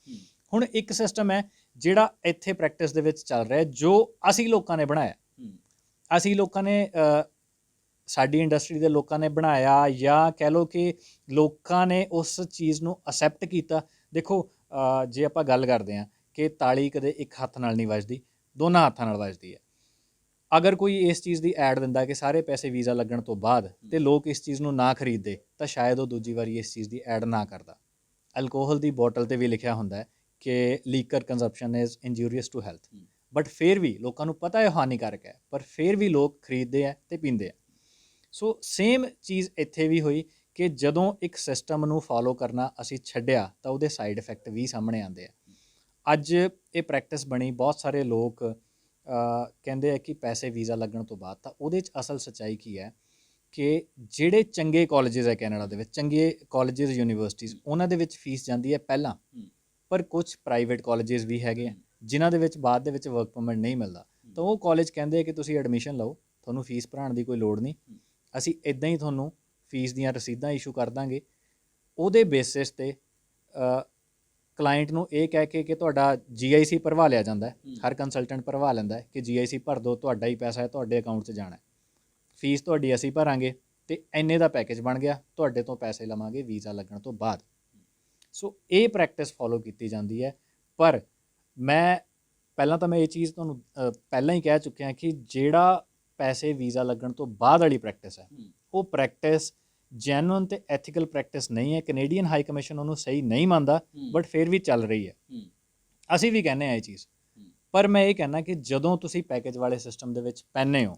ਹੁਣ ਇੱਕ ਸਿਸਟਮ ਹੈ ਜਿਹੜਾ ਇੱਥੇ ਪ੍ਰੈਕਟਿਸ ਦੇ ਵਿੱਚ ਚੱਲ ਰਿਹਾ, ਜੋ ਅਸੀਂ ਲੋਕਾਂ ਨੇ ਬਣਾਇਆ। ਅਸੀਂ ਲੋਕਾਂ ਨੇ ਸਾਡੀ ਇੰਡਸਟਰੀ ਦੇ ਲੋਕਾਂ ਨੇ ਬਣਾਇਆ, ਜਾਂ ਕਹਿ ਲਓ ਕਿ ਲੋਕਾਂ ਨੇ ਉਸ ਚੀਜ਼ ਨੂੰ ਅਸੈਪਟ ਕੀਤਾ। ਦੇਖੋ ਜੇ ਆਪਾਂ ਗੱਲ ਕਰਦੇ ਹਾਂ ਕਿ ਤਾਲੀ ਕਦੇ ਇੱਕ ਹੱਥ ਨਾਲ ਨਹੀਂ ਵੱਜਦੀ, ਦੋਨਾਂ ਹੱਥਾਂ ਨਾਲ ਵੱਜਦੀ ਹੈ। ਅਗਰ ਕੋਈ ਇਸ ਚੀਜ਼ ਦੀ ਐਡ ਦਿੰਦਾ ਕਿ ਸਾਰੇ ਪੈਸੇ ਵੀਜ਼ਾ ਲੱਗਣ ਤੋਂ ਬਾਅਦ ਤੇ ਲੋਕ ਇਸ ਚੀਜ਼ ਨੂੰ ਨਾ ਖਰੀਦਦੇ, ਤਾਂ ਸ਼ਾਇਦ ਉਹ ਦੂਜੀ ਵਾਰੀ ਇਸ ਚੀਜ਼ ਦੀ ਐਡ ਨਾ ਕਰਦਾ। ਅਲਕੋਹਲ ਦੀ ਬੋਟਲ ਤੇ ਵੀ ਲਿਖਿਆ ਹੁੰਦਾ ਹੈ ਕਿ liquor consumption is injurious to health, but ਫਿਰ ਵੀ ਲੋਕਾਂ ਨੂੰ ਪਤਾ ਹੈ ਹਾਨੀਕਾਰਕ ਹੈ, ਪਰ ਫਿਰ ਵੀ ਲੋਕ ਖਰੀਦਦੇ ਆ ਤੇ ਪੀਂਦੇ ਆ। ਸੋ ਸੇਮ ਚੀਜ਼ ਇੱਥੇ ਵੀ ਹੋਈ ਕਿ ਜਦੋਂ ਇੱਕ ਸਿਸਟਮ ਨੂੰ ਫੋਲੋ ਕਰਨਾ ਅਸੀਂ ਛੱਡਿਆ ਤਾਂ ਉਹਦੇ ਸਾਈਡ ਇਫੈਕਟ ਵੀ ਸਾਹਮਣੇ ਆਉਂਦੇ ਆ। ਅੱਜ ਇਹ ਪ੍ਰੈਕਟਿਸ ਬਣੀ, ਬਹੁਤ ਸਾਰੇ ਲੋਕ ਕਹਿੰਦੇ ਆ ਕਿ ਪੈਸੇ ਵੀਜ਼ਾ ਲੱਗਣ ਤੋਂ ਬਾਅਦ, ਤਾਂ ਉਹਦੇ 'ਚ ਅਸਲ ਸੱਚਾਈ ਕੀ ਹੈ ਕਿ ਜਿਹੜੇ ਚੰਗੇ ਕਾਲਜਿਸ ਹੈ ਕੈਨੇਡਾ ਦੇ ਵਿੱਚ, ਚੰਗੇ ਕਾਲਜਿਸ ਯੂਨੀਵਰਸਿਟੀਜ਼, ਉਹਨਾਂ ਦੇ ਵਿੱਚ ਫੀਸ ਜਾਂਦੀ ਹੈ ਪਹਿਲਾਂ, ਪਰ ਕੁਝ ਪ੍ਰਾਈਵੇਟ ਕਾਲਜਿਸ ਵੀ ਹੈਗੇ ਆ ਜਿਨ੍ਹਾਂ ਦੇ ਵਿੱਚ ਬਾਅਦ ਦੇ ਵਿੱਚ ਵਰਕ ਪਰਮਿਟ ਨਹੀਂ ਮਿਲਦਾ। ਤਾਂ ਉਹ ਕਾਲਜ ਕਹਿੰਦੇ ਆ ਕਿ ਤੁਸੀਂ ਐਡਮਿਸ਼ਨ ਲਓ, ਤੁਹਾਨੂੰ ਫੀਸ ਭਰਾਉਣ ਦੀ ਕੋਈ ਲੋੜ ਨਹੀਂ, ਅਸੀਂ ਇੱਦਾਂ ਹੀ ਤੁਹਾਨੂੰ ਫੀਸ ਦੀਆਂ ਰਸੀਦਾਂ ਇਸ਼ੂ ਕਰ ਦਾਂਗੇ। ਉਹਦੇ ਬੇਸਿਸ 'ਤੇ ਕਲਾਇੰਟ ਨੂੰ ਇਹ ਕਹਿ ਕੇ ਕਿ ਤੁਹਾਡਾ GIC ਭਰਵਾ ਲਿਆ ਜਾਂਦਾ ਹੈ, ਹਰ ਕੰਸਲਟੈਂਟ ਭਰਵਾ ਲੈਂਦਾ ਹੈ ਕਿ GIC ਭਰ ਦਿਓ, ਤੁਹਾਡਾ ਹੀ ਪੈਸਾ ਹੈ, ਤੁਹਾਡੇ ਅਕਾਊਂਟ 'ਚ ਜਾਣਾ, ਫੀਸ ਤੁਹਾਡੀ ਅਸੀਂ ਭਰਾਂਗੇ ਅਤੇ ਇੰਨੇ ਦਾ ਪੈਕੇਜ ਬਣ ਗਿਆ, ਤੁਹਾਡੇ ਤੋਂ ਪੈਸੇ ਲਵਾਂਗੇ ਵੀਜ਼ਾ ਲੱਗਣ ਤੋਂ ਬਾਅਦ। ਸੋ ਇਹ ਪ੍ਰੈਕਟਿਸ ਫੋਲੋ ਕੀਤੀ ਜਾਂਦੀ ਹੈ। ਪਰ ਮੈਂ ਪਹਿਲਾਂ ਤਾਂ ਮੈਂ ਇਹ ਚੀਜ਼ ਤੁਹਾਨੂੰ ਪਹਿਲਾਂ ਹੀ ਕਹਿ ਚੁੱਕਿਆ ਕਿ ਜਿਹੜਾ ਪੈਸੇ ਵੀਜ਼ਾ ਲੱਗਣ ਤੋਂ ਬਾਅਦ ਵਾਲੀ ਪ੍ਰੈਕਟਿਸ ਹੈ, ਉਹ ਪ੍ਰੈਕਟਿਸ ਜੈਨੂਅਨ ਤੇ ਐਥੀਕਲ ਪ੍ਰੈਕਟਿਸ ਨਹੀਂ ਹੈ। ਕੈਨੇਡੀਅਨ ਹਾਈ ਕਮਿਸ਼ਨ ਉਹਨੂੰ ਸਹੀ ਨਹੀਂ ਮੰਨਦਾ, ਬਟ ਫਿਰ ਵੀ ਚੱਲ ਰਹੀ ਹੈ। ਅਸੀਂ ਵੀ ਕਹਿੰਦੇ ਹਾਂ ਇਹ ਚੀਜ਼, ਪਰ ਮੈਂ ਇਹ ਕਹਿੰਦਾ ਕਿ ਜਦੋਂ ਤੁਸੀਂ ਪੈਕੇਜ ਵਾਲੇ ਸਿਸਟਮ ਦੇ ਵਿੱਚ ਪੈਂਦੇ ਹੋ,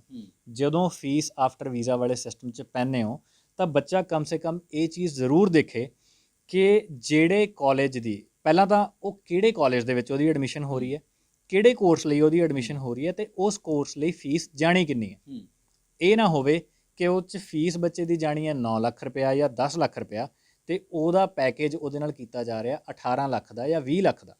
ਜਦੋਂ ਫੀਸ ਆਫਟਰ ਵੀਜ਼ਾ ਵਾਲੇ ਸਿਸਟਮ 'ਚ ਪੈਂਦੇ ਹੋ, ਤਾਂ ਬੱਚਾ ਕਮ ਸੇ ਕਮ ਇਹ ਚੀਜ਼ ਜ਼ਰੂਰ ਦੇਖੇ ਕਿ ਜਿਹੜੇ ਕਾਲਜ ਦੀ, ਪਹਿਲਾਂ ਤਾਂ ਉਹ ਕਿਹੜੇ ਕਾਲਜ ਦੇ ਵਿੱਚ ਉਹਦੀ ਐਡਮਿਸ਼ਨ ਹੋ ਰਹੀ ਹੈ, ਕਿਹੜੇ ਕੋਰਸ ਲਈ ਉਹਦੀ ਐਡਮਿਸ਼ਨ ਹੋ ਰਹੀ ਹੈ, ਅਤੇ ਉਸ ਕੋਰਸ ਲਈ ਫੀਸ ਜਾਣੀ ਕਿੰਨੀ ਹੈ। ਇਹ ਨਾ ਹੋਵੇ ਕਿ ਉਹ 'ਚ ਫੀਸ ਬੱਚੇ ਦੀ ਜਾਣੀ ਹੈ 9 ਲੱਖ ਰੁਪਇਆ ਜਾਂ 10 ਲੱਖ ਰੁਪਇਆ, ਅਤੇ ਉਹਦਾ ਪੈਕੇਜ ਉਹਦੇ ਨਾਲ ਕੀਤਾ ਜਾ ਰਿਹਾ 18 ਲੱਖ ਦਾ ਜਾਂ 20 ਲੱਖ ਦਾ।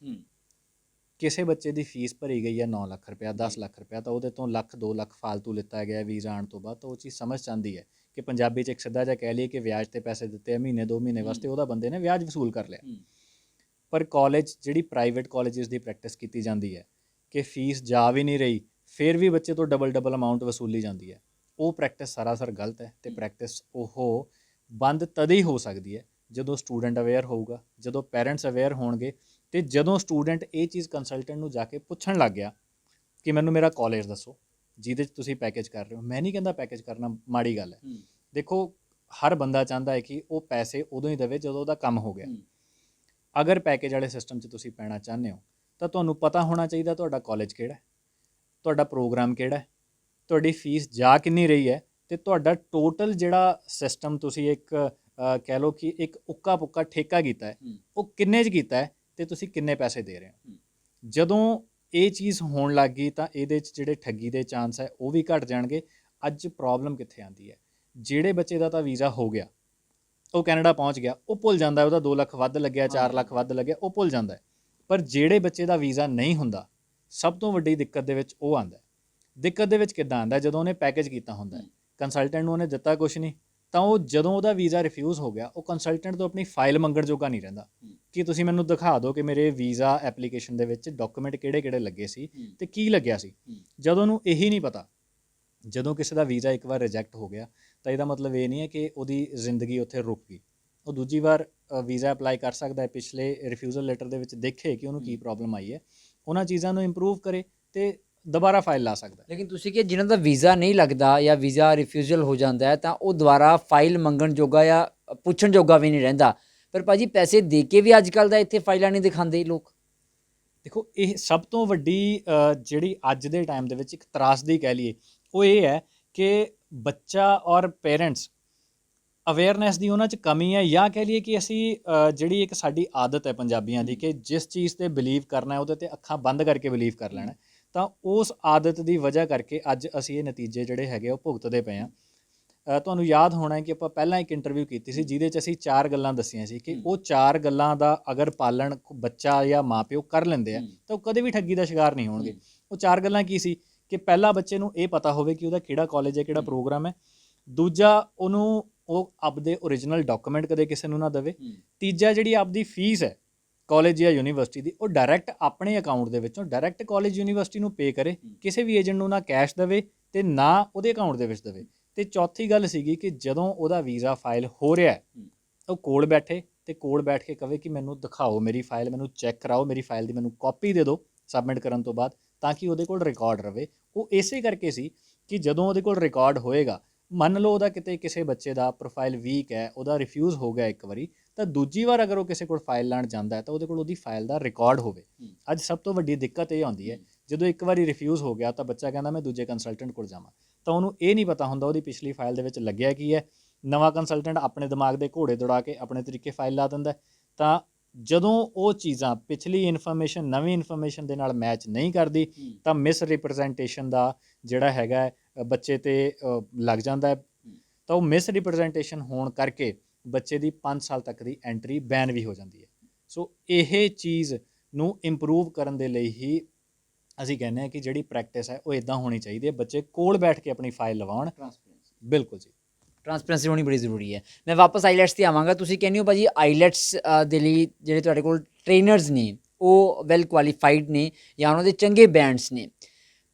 ਕਿਸੇ ਬੱਚੇ ਦੀ ਫੀਸ ਭਰੀ ਗਈ ਹੈ 9 ਲੱਖ ਰੁਪਇਆ, 10 ਲੱਖ ਰੁਪਇਆ, ਤਾਂ ਉਹਦੇ ਤੋਂ ਲੱਖ 2 ਲੱਖ ਫਾਲਤੂ ਲਿੱਤਾ ਗਿਆ ਵੀਜ਼ਾ ਆਉਣ ਤੋਂ ਬਾਅਦ। ਤਾਂ ਉਹ ਚੀਜ਼ ਸਮਝ ਚਾਹੁੰਦੀ ਹੈ ਕਿ ਪੰਜਾਬੀ 'ਚ ਇੱਕ ਸਿੱਧਾ ਜਿਹਾ ਕਹਿ ਲਈਏ ਕਿ ਵਿਆਜ 'ਤੇ ਪੈਸੇ ਦਿੱਤੇ ਆ, ਮਹੀਨੇ 2 ਮਹੀਨੇ ਵਾਸਤੇ ਉਹਦਾ ਬੰਦੇ ਨੇ ਵਿਆਜ ਵਸੂਲ ਕਰ ਲਿਆ। ਪਰ ਕਾਲਜ, ਜਿਹੜੀ ਪ੍ਰਾਈਵੇਟ ਕਾਲਜਿਸ ਦੀ ਪ੍ਰੈਕਟਿਸ ਕੀਤੀ ਜਾਂਦੀ ਹੈ ਕਿ ਫੀਸ ਜਾ ਵੀ ਨਹੀਂ ਰਹੀ, ਫਿਰ ਵੀ ਬੱਚੇ ਤੋਂ ਡਬਲ ਅਮਾਊਂਟ ਵਸੂਲੀ ਜਾਂਦੀ ਹੈ, ਉਹ ਪ੍ਰੈਕਟਿਸ ਸਰਾਸਰ ਗਲਤ ਹੈ। ਅਤੇ ਪ੍ਰੈਕਟਿਸ ਉਹ ਬੰਦ ਤਦ ਹੀ ਹੋ ਸਕਦੀ ਹੈ ਜਦੋਂ ਸਟੂਡੈਂਟ ਅਵੇਅਰ ਹੋਊਗਾ, ਜਦੋਂ ਪੈਰੈਂਟਸ ਅਵੇਅਰ ਹੋਣਗੇ, ਅਤੇ ਜਦੋਂ ਸਟੂਡੈਂਟ ਇਹ ਚੀਜ਼ ਕੰਸਲਟੈਂਟ ਨੂੰ ਜਾ ਕੇ ਪੁੱਛਣ ਲੱਗ ਗਿਆ ਕਿ ਮੈਨੂੰ ਮੇਰਾ ਕਾਲਜ ਦੱਸੋ ਜਿਹਦੇ 'ਚ ਤੁਸੀਂ ਪੈਕੇਜ ਕਰ ਰਹੇ ਹੋ। ਮੈਂ ਨਹੀਂ ਕਹਿੰਦਾ ਪੈਕੇਜ ਕਰਨਾ ਮਾੜੀ ਗੱਲ ਹੈ। ਦੇਖੋ, ਹਰ ਬੰਦਾ ਚਾਹੁੰਦਾ ਹੈ ਕਿ ਉਹ ਪੈਸੇ ਉਦੋਂ ਹੀ ਦੇਵੇ ਜਦੋਂ ਉਹਦਾ ਕੰਮ ਹੋ ਗਿਆ। ਅਗਰ ਪੈਕੇਜ ਵਾਲੇ ਸਿਸਟਮ 'ਚ ਤੁਸੀਂ ਪੈਣਾ ਚਾਹੁੰਦੇ ਹੋ, ਤਾਂ ਤੁਹਾਨੂੰ ਪਤਾ ਹੋਣਾ ਚਾਹੀਦਾ ਤੁਹਾਡਾ ਕਾਲਜ ਕਿਹੜਾ, ਤੁਹਾਡਾ ਪ੍ਰੋਗਰਾਮ ਕਿਹੜਾ, ਤੁਹਾਡੀ ਫੀਸ ਜਾ ਕਿੰਨੀ ਰਹੀ ਹੈ, ਅਤੇ ਤੁਹਾਡਾ ਟੋਟਲ ਜਿਹੜਾ ਸਿਸਟਮ ਤੁਸੀਂ ਇੱਕ ਕਹਿ ਲਓ ਕਿ ਇੱਕ ਉੱਕਾ ਪੁੱਕਾ ਠੇਕਾ ਕੀਤਾ ਹੈ, ਉਹ ਕਿੰਨੇ 'ਚ ਕੀਤਾ ਹੈ, ਅਤੇ ਤੁਸੀਂ ਕਿੰਨੇ ਪੈਸੇ ਦੇ ਰਹੇ ਹੋ। ਜਦੋਂ ਇਹ ਚੀਜ਼ ਹੋਣ ਲੱਗ ਗਈ ਤਾਂ ਇਹਦੇ 'ਚ ਜਿਹੜੇ ਠੱਗੀ ਦੇ ਚਾਂਸ ਹੈ ਉਹ ਵੀ ਘਟ ਜਾਣਗੇ। ਅੱਜ ਪ੍ਰੋਬਲਮ ਕਿੱਥੇ ਆਉਂਦੀ ਹੈ, ਜਿਹੜੇ ਬੱਚੇ ਦਾ ਤਾਂ ਵੀਜ਼ਾ ਹੋ ਗਿਆ, ਉਹ ਕੈਨੇਡਾ ਪਹੁੰਚ ਗਿਆ, ਉਹ ਭੁੱਲ ਜਾਂਦਾ ਉਹਦਾ 2 ਲੱਖ ਵੱਧ ਲੱਗਿਆ, 4 ਲੱਖ ਵੱਧ ਲੱਗਿਆ, ਉਹ ਭੁੱਲ ਜਾਂਦਾ ਹੈ। ਪਰ ਜਿਹੜੇ ਬੱਚੇ ਦਾ ਵੀਜ਼ਾ ਨਹੀਂ ਹੁੰਦਾ, ਸਭ ਤੋਂ ਵੱਡੀ ਦਿੱਕਤ ਦੇ ਵਿੱਚ ਉਹ ਆਉਂਦਾ। ਦਿੱਕਤ ਦੇ ਵਿੱਚ ਕਿੱਦਾਂ ਆਉਂਦਾ, ਜਦੋਂ ਉਹਨੇ ਪੈਕੇਜ ਕੀਤਾ ਹੁੰਦਾ, ਕੰਸਲਟੈਂਟ ਨੂੰ ਉਹਨੇ ਦਿੱਤਾ ਕੁਛ ਨਹੀਂ, ਤਾਂ ਉਹ ਜਦੋਂ ਉਹਦਾ ਵੀਜ਼ਾ ਰਿਫਿਊਜ਼ ਹੋ ਗਿਆ, ਉਹ ਕੰਸਲਟੈਂਟ ਤੋਂ ਆਪਣੀ ਫਾਈਲ ਮੰਗਣ ਜੋਗਾ ਨਹੀਂ ਰਹਿੰਦਾ ਕਿ ਤੁਸੀਂ ਮੈਨੂੰ ਦਿਖਾ ਦਿਓ ਕਿ ਮੇਰੇ ਵੀਜ਼ਾ ਐਪਲੀਕੇਸ਼ਨ ਦੇ ਵਿੱਚ ਡਾਕੂਮੈਂਟ ਕਿਹੜੇ ਲੱਗੇ ਸੀ ਅਤੇ ਕੀ ਲੱਗਿਆ ਸੀ। ਜਦੋਂ ਉਹਨੂੰ ਇਹੀ ਨਹੀਂ ਪਤਾ, ਜਦੋਂ ਕਿਸੇ ਦਾ ਵੀਜ਼ਾ ਇੱਕ ਵਾਰ ਰਿਜੈਕਟ ਹੋ ਗਿਆ, ਤਾਂ ਇਹਦਾ ਮਤਲਬ ਇਹ ਨਹੀਂ ਹੈ ਕਿ ਉਹਦੀ ਜ਼ਿੰਦਗੀ ਉੱਥੇ ਰੁਕ ਗਈ। ਉਹ ਦੂਜੀ ਵਾਰ ਵੀਜ਼ਾ ਅਪਲਾਈ ਕਰ ਸਕਦਾ ਹੈ, ਪਿਛਲੇ ਰਿਫਿਊਜ਼ਲ ਲੈਟਰ ਦੇ ਵਿੱਚ ਦੇਖੇ ਕਿ ਉਹਨੂੰ ਕੀ ਪ੍ਰੋਬਲਮ ਆਈ ਹੈ, ਉਹਨਾਂ ਚੀਜ਼ਾਂ ਨੂੰ ਇੰਪਰੂਵ ਕਰੇ ਅਤੇ ਦੁਬਾਰਾ ਫਾਈਲ ਲਾ ਸਕਦਾ। ਲੇਕਿਨ ਤੁਸੀਂ ਕਿ ਜਿਨ੍ਹਾਂ ਦਾ ਵੀਜ਼ਾ ਨਹੀਂ ਲੱਗਦਾ ਜਾਂ ਵੀਜ਼ਾ ਰਿਫਿਊਜ਼ਲ ਹੋ ਜਾਂਦਾ ਹੈ, ਤਾਂ ਉਹ ਦੁਬਾਰਾ ਫਾਈਲ ਮੰਗਣ ਜੋਗਾ ਜਾਂ ਪੁੱਛਣ ਜੋਗਾ ਵੀ ਨਹੀਂ ਰਹਿੰਦਾ। ਪਰ ਭਾਜੀ ਪੈਸੇ ਦੇ ਕੇ ਵੀ ਅੱਜ ਕੱਲ੍ਹ ਦਾ ਇੱਥੇ ਫਾਈਲਾਂ ਨਹੀਂ ਦਿਖਾਉਂਦੇ ਲੋਕ। ਦੇਖੋ, ਇਹ ਸਭ ਤੋਂ ਵੱਡੀ ਜਿਹੜੀ ਅੱਜ ਦੇ ਟਾਈਮ ਦੇ ਵਿੱਚ ਇੱਕ ਤਰਾਸਦੀ ਕਹਿ ਲਈਏ, ਉਹ ਇਹ ਹੈ ਕਿ ਬੱਚਾ ਔਰ ਪੇਰੈਂਟਸ ਅਵੇਅਰਨੈਸ ਦੀ ਉਹਨਾਂ 'ਚ ਕਮੀ ਹੈ, ਜਾਂ ਕਹਿ ਲਈਏ ਕਿ ਅਸੀਂ ਜਿਹੜੀ ਇੱਕ ਸਾਡੀ ਆਦਤ ਹੈ ਪੰਜਾਬੀਆਂ ਦੀ ਕਿ ਜਿਸ ਚੀਜ਼ 'ਤੇ ਬਿਲੀਵ ਕਰਨਾ ਉਹਦੇ 'ਤੇ ਅੱਖਾਂ ਬੰਦ ਕਰਕੇ ਬਿਲੀਵ ਕਰ ਲੈਣਾ, ਤਾਂ ਉਸ ਆਦਤ ਦੀ ਵਜ੍ਹਾ ਕਰਕੇ ਅੱਜ ਅਸੀਂ ਇਹ ਨਤੀਜੇ ਜਿਹੜੇ ਹੈਗੇ ਉਹ ਭੁਗਤਦੇ ਪਏ ਹਾਂ। ਤੁਹਾਨੂੰ ਯਾਦ ਹੋਣਾ ਕਿ ਆਪਾਂ ਪਹਿਲਾਂ ਇੱਕ ਇੰਟਰਵਿਊ ਕੀਤੀ ਸੀ ਜਿਹਦੇ 'ਚ ਅਸੀਂ 4 ਗੱਲਾਂ ਦੱਸੀਆਂ ਸੀ ਕਿ ਉਹ 4 ਗੱਲਾਂ ਦਾ ਅਗਰ ਪਾਲਣ ਬੱਚਾ ਜਾਂ ਮਾਂ ਪਿਓ ਕਰ ਲੈਂਦੇ ਆ ਤਾਂ ਉਹ ਕਦੇ ਵੀ ਠੱਗੀ ਦਾ ਸ਼ਿਕਾਰ ਨਹੀਂ ਹੋਣਗੇ। ਉਹ 4 ਗੱਲਾਂ ਕੀ ਸੀ ਕਿ ਪਹਿਲਾ ਬੱਚੇ ਨੂੰ ਇਹ ਪਤਾ ਹੋਵੇ ਕਿ ਉਹਦਾ ਕਿਹੜਾ ਕਾਲਜ ਹੈ, ਕਿਹੜਾ ਪ੍ਰੋਗਰਾਮ ਹੈ। ਦੂਜਾ, ਉਹਨੂੰ ਉਹ ਆਪਦੇ ਓਰੀਜਨਲ ਡਾਕੂਮੈਂਟ ਕਦੇ ਕਿਸੇ ਨੂੰ ਨਾ ਦੇਵੇ। ਤੀਜਾ, ਜਿਹੜੀ ਆਪਦੀ ਫੀਸ ਹੈ ਕਾਲਜ ਜਾਂ ਯੂਨੀਵਰਸਿਟੀ ਦੀ, ਉਹ ਡਾਇਰੈਕਟ ਆਪਣੇ ਅਕਾਊਂਟ ਦੇ ਵਿੱਚੋਂ ਡਾਇਰੈਕਟ ਕਾਲਜ ਯੂਨੀਵਰਸਿਟੀ ਨੂੰ ਪੇ ਕਰੇ, ਕਿਸੇ ਵੀ ਏਜੰਟ ਨੂੰ ਨਾ ਕੈਸ਼ ਦੇਵੇ ਤੇ ਨਾ ਉਹਦੇ ਅਕਾਊਂਟ ਦੇ ਵਿੱਚ ਦੇਵੇ। ਤੇ ਚੌਥੀ ਗੱਲ ਸੀਗੀ ਕਿ ਜਦੋਂ ਉਹਦਾ ਵੀਜ਼ਾ ਫਾਈਲ ਹੋ ਰਿਹਾ ਹੈ, ਉਹ ਕੋਲ ਬੈਠੇ ਤੇ ਕੋਲ ਬੈਠ ਕੇ ਕਵੇ ਕਿ ਮੈਨੂੰ ਦਿਖਾਓ ਮੇਰੀ ਫਾਈਲ, ਮੈਨੂੰ ਚੈੱਕ ਕਰਾਓ, ਮੇਰੀ ਫਾਈਲ ਦੀ ਮੈਨੂੰ ਕਾਪੀ ਦੇ ਦਿਓ ਸਬਮਿਟ ਕਰਨ ਤੋਂ ਬਾਅਦ, ਤਾਂ ਕਿ ਉਹਦੇ ਕੋਲ ਰਿਕਾਰਡ ਰਵੇ। ਉਹ ਇਸੇ ਕਰਕੇ ਸੀ ਕਿ ਜਦੋਂ ਉਹਦੇ ਕੋਲ ਰਿਕਾਰਡ ਹੋਏਗਾ, ਮੰਨ ਲਓ ਉਹਦਾ ਕਿਤੇ ਕਿਸੇ ਬੱਚੇ ਦਾ ਪ੍ਰੋਫਾਈਲ ਵੀਕ ਹੈ, ਉਹਦਾ ਰਿਫਿਊਜ਼ ਹੋ ਗਿਆ ਇੱਕ ਵਾਰੀ, ਤਾਂ ਦੂਜੀ ਵਾਰ ਅਗਰ ਉਹ ਕਿਸੇ ਕੋਲ ਫਾਈਲ ਲੈਣ ਜਾਂਦਾ ਹੈ ਤਾਂ ਉਹਦੇ ਕੋਲ ਉਹਦੀ ਫਾਈਲ ਦਾ ਰਿਕਾਰਡ ਹੋਵੇ। ਅੱਜ ਸਭ ਤੋਂ ਵੱਡੀ ਦਿੱਕਤ ਇਹ ਆਉਂਦੀ ਹੈ, ਜਦੋਂ ਇੱਕ ਵਾਰੀ ਰਿਫਿਊਜ਼ ਹੋ ਗਿਆ ਤਾਂ ਬੱਚਾ ਕਹਿੰਦਾ ਮੈਂ ਦੂਜੇ ਕੰਸਲਟੈਂਟ ਕੋਲ ਜਾਵਾਂ, ਤਾਂ ਉਹਨੂੰ ਇਹ ਨਹੀਂ ਪਤਾ ਹੁੰਦਾ ਉਹਦੀ ਪਿਛਲੀ ਫਾਈਲ ਦੇ ਵਿੱਚ ਲੱਗਿਆ ਕੀ ਹੈ। ਨਵਾਂ ਕੰਸਲਟੈਂਟ ਆਪਣੇ ਦਿਮਾਗ ਦੇ ਘੋੜੇ ਦੌੜਾ ਕੇ ਆਪਣੇ ਤਰੀਕੇ ਫਾਈਲ ਲਾ ਦਿੰਦਾ। ਤਾਂ ਜਦੋਂ ਉਹ ਚੀਜ਼ਾਂ ਪਿਛਲੀ ਇਨਫੋਰਮੇਸ਼ਨ ਨਵੀਂ ਇਨਫੋਰਮੇਸ਼ਨ ਦੇ ਨਾਲ ਮੈਚ ਨਹੀਂ ਕਰਦੀ, ਤਾਂ ਮਿਸ ਰਿਪਰੈਜ਼ੈਂਟੇਸ਼ਨ ਦਾ ਜਿਹੜਾ ਹੈਗਾ ਬੱਚੇ 'ਤੇ ਲੱਗ ਜਾਂਦਾ ਹੈ। ਤਾਂ ਉਹ ਮਿਸ ਰਿਪਰੈਜ਼ੈਂਟੇਸ਼ਨ ਹੋਣ ਕਰਕੇ ਬੱਚੇ ਦੀ 5 ਸਾਲ ਤੱਕ ਦੀ ਐਂਟਰੀ ਬੈਨ ਵੀ ਹੋ ਜਾਂਦੀ ਹੈ। ਸੋ ਇਹ ਚੀਜ਼ ਨੂੰ ਇੰਪਰੂਵ ਕਰਨ ਦੇ ਲਈ ਹੀ ਅਸੀਂ ਕਹਿੰਦੇ ਹਾਂ ਕਿ ਜਿਹੜੀ ਪ੍ਰੈਕਟਿਸ ਹੈ ਉਹ ਇੱਦਾਂ ਹੋਣੀ ਚਾਹੀਦੀ ਹੈ, ਬੱਚੇ ਕੋਲ ਬੈਠ ਕੇ ਆਪਣੀ ਫਾਈਲ ਲਵਾਉਣ। ਬਿਲਕੁਲ ਜੀ, ਟਰਾਂਸਪੇਰੈਂਸੀ ਹੋਣੀ ਬੜੀ ਜ਼ਰੂਰੀ ਹੈ। ਮੈਂ ਵਾਪਸ ਆਈਲੈਟਸ 'ਤੇ ਆਵਾਂਗਾ। ਤੁਸੀਂ ਕਹਿੰਦੇ ਹੋ ਭਾਜੀ ਆਈਲੈਟਸ ਦੇ ਲਈ ਜਿਹੜੇ ਤੁਹਾਡੇ ਕੋਲ ਟ੍ਰੇਨਰਸ ਨੇ ਉਹ ਵੈਲ ਕੁਆਲੀਫਾਈਡ ਨੇ ਜਾਂ ਉਹਨਾਂ ਦੇ ਚੰਗੇ ਬੈਂਡਸ ਨੇ,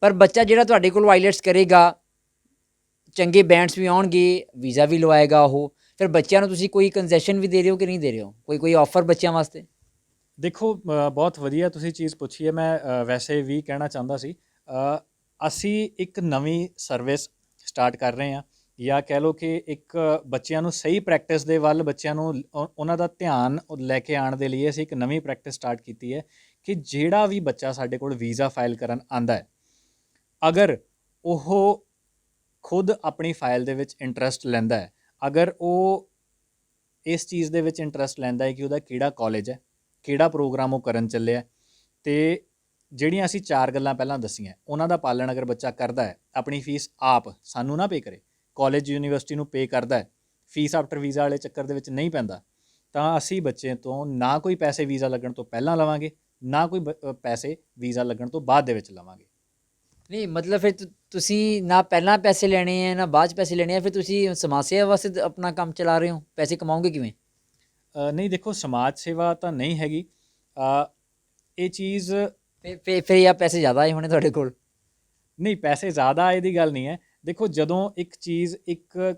ਪਰ ਬੱਚਾ ਜਿਹੜਾ ਤੁਹਾਡੇ ਕੋਲ ਆਈਲੈਟਸ ਕਰੇਗਾ, ਚੰਗੇ ਬੈਂਡਸ ਵੀ ਆਉਣਗੇ, ਵੀਜ਼ਾ ਵੀ ਲਵਾਏਗਾ ਉਹ, ਫਿਰ ਬੱਚਿਆਂ ਨੂੰ ਤੁਸੀਂ ਕੋਈ ਕੰਸੈਸ਼ਨ ਵੀ ਦੇ ਰਹੇ ਹੋ ਕਿ ਨਹੀਂ ਦੇ ਰਹੇ ਹੋ, ਕੋਈ ਆਫਰ ਬੱਚਿਆਂ ਵਾਸਤੇ? ਦੇਖੋ ਬਹੁਤ ਵਧੀਆ ਤੁਸੀਂ ਚੀਜ਼ ਪੁੱਛੀ ਹੈ। ਮੈਂ ਵੈਸੇ ਵੀ ਕਹਿਣਾ ਚਾਹੁੰਦਾ ਸੀ, ਅਸੀਂ ਇੱਕ ਨਵੀਂ ਸਰਵਿਸ ਸਟਾਰਟ ਕਰ ਰਹੇ ਹਾਂ, ਜਾਂ ਕਹਿ ਲਓ ਕਿ ਇੱਕ ਬੱਚਿਆਂ ਨੂੰ ਸਹੀ ਪ੍ਰੈਕਟਿਸ ਦੇ ਵੱਲ ਬੱਚਿਆਂ ਨੂੰ ਉਹਨਾਂ ਦਾ ਧਿਆਨ ਲੈ ਕੇ ਆਉਣ ਦੇ ਲਈ ਅਸੀਂ ਇੱਕ ਨਵੀਂ ਪ੍ਰੈਕਟਿਸ ਸਟਾਰਟ ਕੀਤੀ ਹੈ ਕਿ ਜਿਹੜਾ ਵੀ ਬੱਚਾ ਸਾਡੇ ਕੋਲ ਵੀਜ਼ਾ ਫਾਈਲ ਕਰਨ ਆਉਂਦਾ ਹੈ, ਅਗਰ ਉਹ ਖੁਦ ਆਪਣੀ ਫਾਈਲ ਦੇ ਵਿੱਚ ਇੰਟਰਸਟ ਲੈਂਦਾ ਹੈ, ਅਗਰ ਉਹ ਇਸ ਚੀਜ਼ ਦੇ ਵਿੱਚ ਇੰਟਰਸਟ ਲੈਂਦਾ ਹੈ ਕਿ ਉਹਦਾ ਕਿਹੜਾ ਕਾਲਜ ਹੈ, ਕਿਹੜਾ ਪ੍ਰੋਗਰਾਮ ਉਹ ਕਰਨ ਚੱਲਿਆ, ਅਤੇ ਜਿਹੜੀਆਂ ਅਸੀਂ 4 ਗੱਲਾਂ ਪਹਿਲਾਂ ਦੱਸੀਆਂ ਉਹਨਾਂ ਦਾ ਪਾਲਣ ਅਗਰ ਬੱਚਾ ਕਰਦਾ ਹੈ, ਆਪਣੀ ਫੀਸ ਆਪ ਸਾਨੂੰ ਨਾ ਪੇ ਕਰੇ, ਕਾਲਜ ਯੂਨੀਵਰਸਿਟੀ ਨੂੰ ਪੇ ਕਰਦਾ ਹੈ, ਫੀਸ ਆਫਟਰ ਵੀਜ਼ਾ ਵਾਲੇ ਚੱਕਰ ਦੇ ਵਿੱਚ ਨਹੀਂ ਪੈਂਦਾ, ਤਾਂ ਅਸੀਂ ਬੱਚੇ ਤੋਂ ਨਾ ਕੋਈ ਪੈਸੇ ਵੀਜ਼ਾ ਲੱਗਣ ਤੋਂ ਪਹਿਲਾਂ ਲਵਾਂਗੇ, ਨਾ ਕੋਈ ਪੈਸੇ ਵੀਜ਼ਾ ਲੱਗਣ ਤੋਂ ਬਾਅਦ ਦੇ ਵਿੱਚ ਲਵਾਂਗੇ। ਨਹੀਂ ਮਤਲਬ ਫਿਰ ਤੁਸੀਂ ਨਾ ਪਹਿਲਾਂ ਪੈਸੇ ਲੈਣੇ ਹੈ ਨਾ ਬਾਅਦ 'ਚ ਪੈਸੇ ਲੈਣੇ ਆ, ਫਿਰ ਤੁਸੀਂ ਸਮਾਜ ਸੇਵਾ ਵਾਸਤੇ ਆਪਣਾ ਕੰਮ ਚਲਾ ਰਹੇ ਹੋ, ਪੈਸੇ ਕਮਾਓਗੇ ਕਿਵੇਂ? ਨਹੀਂ ਦੇਖੋ, ਸਮਾਜ ਸੇਵਾ ਤਾਂ ਨਹੀਂ ਹੈਗੀ ਇਹ ਚੀਜ਼। ਫਿਰ ਜਾਂ ਪੈਸੇ ਜ਼ਿਆਦਾ ਆਏ ਹੋਣੇ ਤੁਹਾਡੇ ਕੋਲ? ਨਹੀਂ, ਪੈਸੇ ਜ਼ਿਆਦਾ ਆਏ ਦੀ ਗੱਲ ਨਹੀਂ ਹੈ। ਦੇਖੋ, ਜਦੋਂ ਇੱਕ ਚੀਜ਼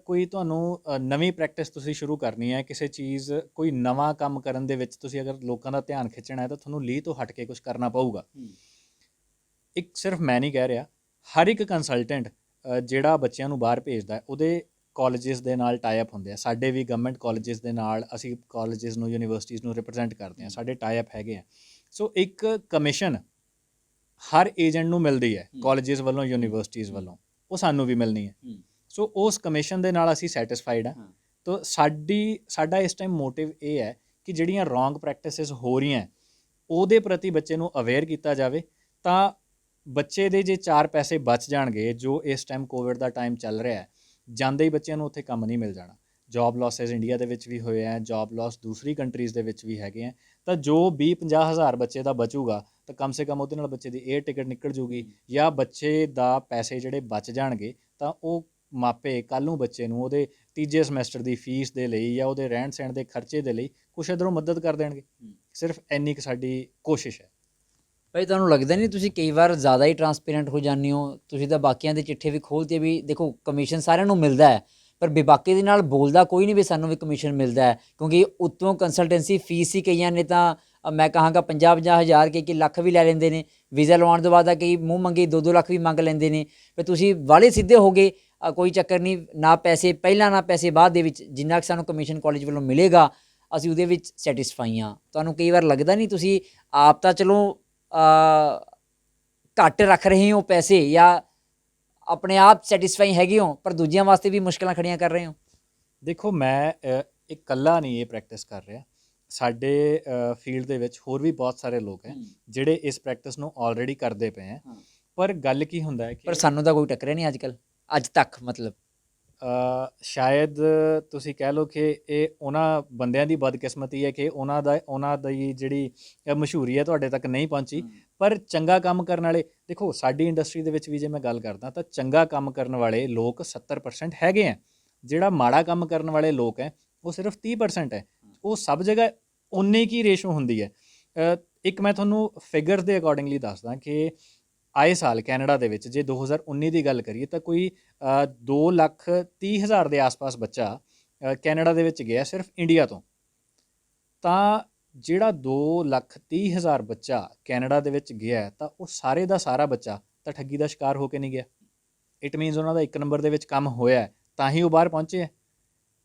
ਕੋਈ ਤੁਹਾਨੂੰ ਨਵੀਂ ਪ੍ਰੈਕਟਿਸ ਤੁਸੀਂ ਸ਼ੁਰੂ ਕਰਨੀ ਹੈ, ਕਿਸੇ ਚੀਜ਼ ਕੋਈ ਨਵਾਂ ਕੰਮ ਕਰਨ ਦੇ ਵਿੱਚ ਤੁਸੀਂ ਅਗਰ ਲੋਕਾਂ ਦਾ ਧਿਆਨ ਖਿੱਚਣਾ ਹੈ ਤਾਂ ਤੁਹਾਨੂੰ ਲੀਹ ਤੋਂ ਹਟ ਕੇ ਕੁਝ ਕਰਨਾ ਪਊਗਾ। ਇੱਕ ਸਿਰਫ ਮੈਂ ਨਹੀਂ ਕਹਿ ਰਿਹਾ, ਹਰ ਇੱਕ ਕੰਸਲਟੈਂਟ ਜਿਹੜਾ ਬੱਚਿਆਂ ਨੂੰ ਬਾਹਰ ਭੇਜਦਾ ਉਹਦੇ ਕਾਲਜਿਸ ਦੇ ਨਾਲ ਟਾਈ ਅਪ ਹੁੰਦੇ ਆ। ਸਾਡੇ ਵੀ ਗਵਰਨਮੈਂਟ ਕਾਲਜਿਸ ਦੇ ਨਾਲ ਅਸੀਂ ਕਾਲਜਿਸ ਨੂੰ ਯੂਨੀਵਰਸਿਟੀਜ਼ ਨੂੰ ਰਿਪਰੈਜ਼ੈਂਟ ਕਰਦੇ ਹਾਂ, ਸਾਡੇ ਟਾਈ ਅਪ ਹੈਗੇ ਆ। ਸੋ ਇੱਕ ਕਮਿਸ਼ਨ ਹਰ ਏਜੰਟ ਨੂੰ ਮਿਲਦੀ ਹੈ ਕਾਲਜਿਸ ਵੱਲੋਂ, ਯੂਨੀਵਰਸਿਟੀਜ਼ ਵੱਲੋਂ, ਉਹ ਸਾਨੂੰ ਵੀ ਮਿਲਣੀ ਹੈ। ਸੋ ਉਸ ਕਮਿਸ਼ਨ ਦੇ ਨਾਲ ਅਸੀਂ ਸੈਟਿਸਫਾਈਡ ਹਾਂ। ਤਾਂ ਸਾਡਾ ਇਸ ਟਾਈਮ ਮੋਟਿਵ ਇਹ ਹੈ ਕਿ ਜਿਹੜੀਆਂ ਰੋਂਗ ਪ੍ਰੈਕਟਿਸਿਸ ਹੋ ਰਹੀਆਂ ਉਹਦੇ ਪ੍ਰਤੀ ਬੱਚੇ ਨੂੰ ਅਵੇਅਰ ਕੀਤਾ ਜਾਵੇ, ਤਾਂ ਬੱਚੇ ਦੇ ਜੇ 4 ਪੈਸੇ ਬਚ ਜਾਣਗੇ। ਜੋ ਇਸ ਟਾਈਮ ਕੋਵਿਡ ਦਾ ਟਾਈਮ ਚੱਲ ਰਿਹਾ ਹੈ, ਜਾਂਦੇ ਹੀ ਬੱਚਿਆਂ ਨੂੰ ਉੱਥੇ ਕੰਮ ਨਹੀਂ ਮਿਲ ਜਾਣਾ। ਜੋਬ ਲੌਸਿਸ ਇੰਡੀਆ ਦੇ ਵਿੱਚ ਵੀ ਹੋਏ ਹੈ, ਜੋਬ ਲੌਸ ਦੂਸਰੀ ਕੰਟਰੀਜ਼ ਦੇ ਵਿੱਚ ਵੀ ਹੈਗੇ ਹੈ। ਤਾਂ ਜੋ 20-50 ਹਜ਼ਾਰ ਬੱਚੇ ਦਾ ਬਚੂਗਾ ਤਾਂ ਕਮ ਸੇ ਕਮ ਉਹਦੇ ਨਾਲ ਬੱਚੇ ਦੀ ਏਅਰ ਟਿਕਟ ਨਿਕਲ ਜੂਗੀ, ਜਾਂ ਬੱਚੇ ਦਾ ਪੈਸੇ ਜਿਹੜੇ ਬਚ ਜਾਣਗੇ ਤਾਂ ਉਹ ਮਾਪੇ ਕੱਲ੍ਹ ਨੂੰ ਬੱਚੇ ਨੂੰ ਉਹਦੇ ਤੀਜੇ ਸਮੈਸਟਰ ਦੀ ਫੀਸ ਦੇ ਲਈ ਜਾਂ ਉਹਦੇ ਰਹਿਣ ਸਹਿਣ ਦੇ ਖਰਚੇ ਦੇ ਲਈ ਕੁਛ ਇੱਧਰੋਂ ਮਦਦ ਕਰ ਦੇਣਗੇ। ਸਿਰਫ ਇੰਨੀ ਕੁ ਸਾਡੀ ਕੋਸ਼ਿਸ਼ ਹੈ। ਭਾਈ ਤੁਹਾਨੂੰ ਲੱਗਦਾ ਨਹੀਂ ਤੁਸੀਂ ਕਈ ਵਾਰ ਜ਼ਿਆਦਾ ਹੀ ਟਰਾਂਸਪੇਰੈਂਟ ਹੋ ਜਾਂਦੇ ਹੋ? ਤੁਸੀਂ ਤਾਂ ਬਾਕੀਆਂ ਦੇ ਚਿੱਠੇ ਵੀ ਖੋਲ੍ਹਤੇ ਵੀ ਦੇਖੋ ਕਮਿਸ਼ਨ ਸਾਰਿਆਂ ਨੂੰ ਮਿਲਦਾ ਹੈ, ਪਰ ਬੇਬਾਕੀ ਦੇ ਨਾਲ ਬੋਲਦਾ ਕੋਈ ਨਹੀਂ ਵੀ ਸਾਨੂੰ ਵੀ ਕਮਿਸ਼ਨ ਮਿਲਦਾ ਹੈ, ਕਿਉਂਕਿ ਉੱਤੋਂ ਕੰਸਲਟੈਂਸੀ ਫੀਸ ਹੀ ਕਈਆਂ ਨੇ ਤਾਂ ਮੈਂ ਕਹਾਂਗਾ 50-50 ਹਜ਼ਾਰ ਕਈ ਲੱਖ ਵੀ ਲੈ ਲੈਂਦੇ ਨੇ। ਵੀਜ਼ਾ ਲਵਾਉਣ ਤੋਂ ਬਾਅਦ ਕਈ ਮੂੰਹ ਮੰਗੇ 2-2 ਲੱਖ ਵੀ ਮੰਗ ਲੈਂਦੇ ਨੇ। ਫਿਰ ਤੁਸੀਂ ਵਾਲੇ ਸਿੱਧੇ ਹੋ ਗਏ, ਕੋਈ ਚੱਕਰ ਨਹੀਂ, ਨਾ ਪੈਸੇ ਪਹਿਲਾਂ ਨਾ ਪੈਸੇ ਬਾਅਦ ਦੇ ਵਿੱਚ, ਜਿੰਨਾ ਕੁ ਸਾਨੂੰ ਕਮਿਸ਼ਨ ਕਾਲਜ ਵੱਲੋਂ ਮਿਲੇਗਾ ਅਸੀਂ ਉਹਦੇ ਵਿੱਚ ਸੈਟਿਸਫਾਈ ਹਾਂ। ਤੁਹਾਨੂੰ ਕਈ ਵਾਰ ਲੱਗਦਾ ਨਹੀਂ ਤੁਸੀਂ ਆਪ ਤਾਂ ਚਲੋ ਘੱਟ ਰੱਖ ਰਹੇ ਹੋ ਪੈਸੇ ਜਾਂ ਆਪਣੇ ਆਪ ਸੈਟਿਸਫਾਈ ਹੈਗੇ ਹੋ, ਪਰ ਦੂਜਿਆਂ ਵਾਸਤੇ ਵੀ ਮੁਸ਼ਕਿਲਾਂ ਖੜੀਆਂ ਕਰ ਰਹੇ ਹੋ? ਦੇਖੋ, ਮੈਂ ਇਕੱਲਾ ਨਹੀਂ ਇਹ ਪ੍ਰੈਕਟਿਸ ਕਰ ਰਿਹਾ। ਸਾਡੇ ਫੀਲਡ ਦੇ ਵਿੱਚ ਹੋਰ ਵੀ ਬਹੁਤ ਸਾਰੇ ਲੋਕ ਹੈ ਜਿਹੜੇ ਇਸ ਪ੍ਰੈਕਟਿਸ ਨੂੰ ਆਲਰੇਡੀ ਕਰਦੇ ਪਏ ਹੈ। ਪਰ ਗੱਲ ਕੀ ਹੁੰਦਾ ਹੈ ਕਿ ਪਰ ਸਾਨੂੰ ਤਾਂ ਕੋਈ ਟੱਕਰਿਆ ਨਹੀਂ ਅੱਜ ਤੱਕ ਮਤਲਬ। ਸ਼ਾਇਦ ਤੁਸੀਂ ਕਹਿ ਲਓ ਕਿ ਇਹ ਉਹਨਾਂ ਬੰਦਿਆਂ ਦੀ ਬਦਕਿਸਮਤੀ ਹੈ ਕਿ ਉਹਨਾਂ ਦੀ ਜਿਹੜੀ ਮਸ਼ਹੂਰੀ ਹੈ ਤੁਹਾਡੇ ਤੱਕ ਨਹੀਂ ਪਹੁੰਚੀ। ਪਰ ਚੰਗਾ ਕੰਮ ਕਰਨ ਵਾਲੇ, ਦੇਖੋ ਸਾਡੀ ਇੰਡਸਟਰੀ ਦੇ ਵਿੱਚ ਵੀ ਜੇ ਮੈਂ ਗੱਲ ਕਰਦਾ ਤਾਂ ਚੰਗਾ ਕੰਮ ਕਰਨ ਵਾਲੇ ਲੋਕ 70% ਹੈਗੇ ਆ, ਜਿਹੜਾ ਮਾੜਾ ਕੰਮ ਕਰਨ ਵਾਲੇ ਲੋਕ ਹੈ ਉਹ ਸਿਰਫ 30% ਹੈ। ਉਹ ਸਭ ਜਗ੍ਹਾ ਉਨੀ ਕੀ ਰੇਸ਼ੋ ਹੁੰਦੀ ਹੈ। ਇੱਕ ਮੈਂ ਤੁਹਾਨੂੰ ਫਿਗਰਸ ਦੇ ਅਕੋਰਡਿੰਗਲੀ ਦੱਸਦਾ ਕਿ ਆਏ ਸਾਲ ਕੈਨੇਡਾ ਦੇ ਵਿੱਚ ਜੇ 2019 ਦੀ ਗੱਲ ਕਰੀਏ ਤਾਂ ਕੋਈ 2,30,000 ਦੇ ਆਸ-ਪਾਸ ਬੱਚਾ ਕੈਨੇਡਾ ਦੇ ਵਿੱਚ ਗਿਆ ਸਿਰਫ ਇੰਡੀਆ ਤੋਂ। ਤਾਂ ਜਿਹੜਾ 2,30,000 ਬੱਚਾ ਕੈਨੇਡਾ ਦੇ ਵਿੱਚ ਗਿਆ ਤਾਂ ਉਹ ਸਾਰੇ ਦਾ ਸਾਰਾ ਬੱਚਾ ਤਾਂ ਠੱਗੀ ਦਾ ਸ਼ਿਕਾਰ ਹੋ ਕੇ ਨਹੀਂ ਗਿਆ। ਇਟ ਮੀਨਸ ਉਹਨਾਂ ਦਾ 1 ਨੰਬਰ ਦੇ ਵਿੱਚ ਕੰਮ ਹੋਇਆ ਤਾਂ ਹੀ ਉਹ ਬਾਹਰ ਪਹੁੰਚੇ ਹੈ।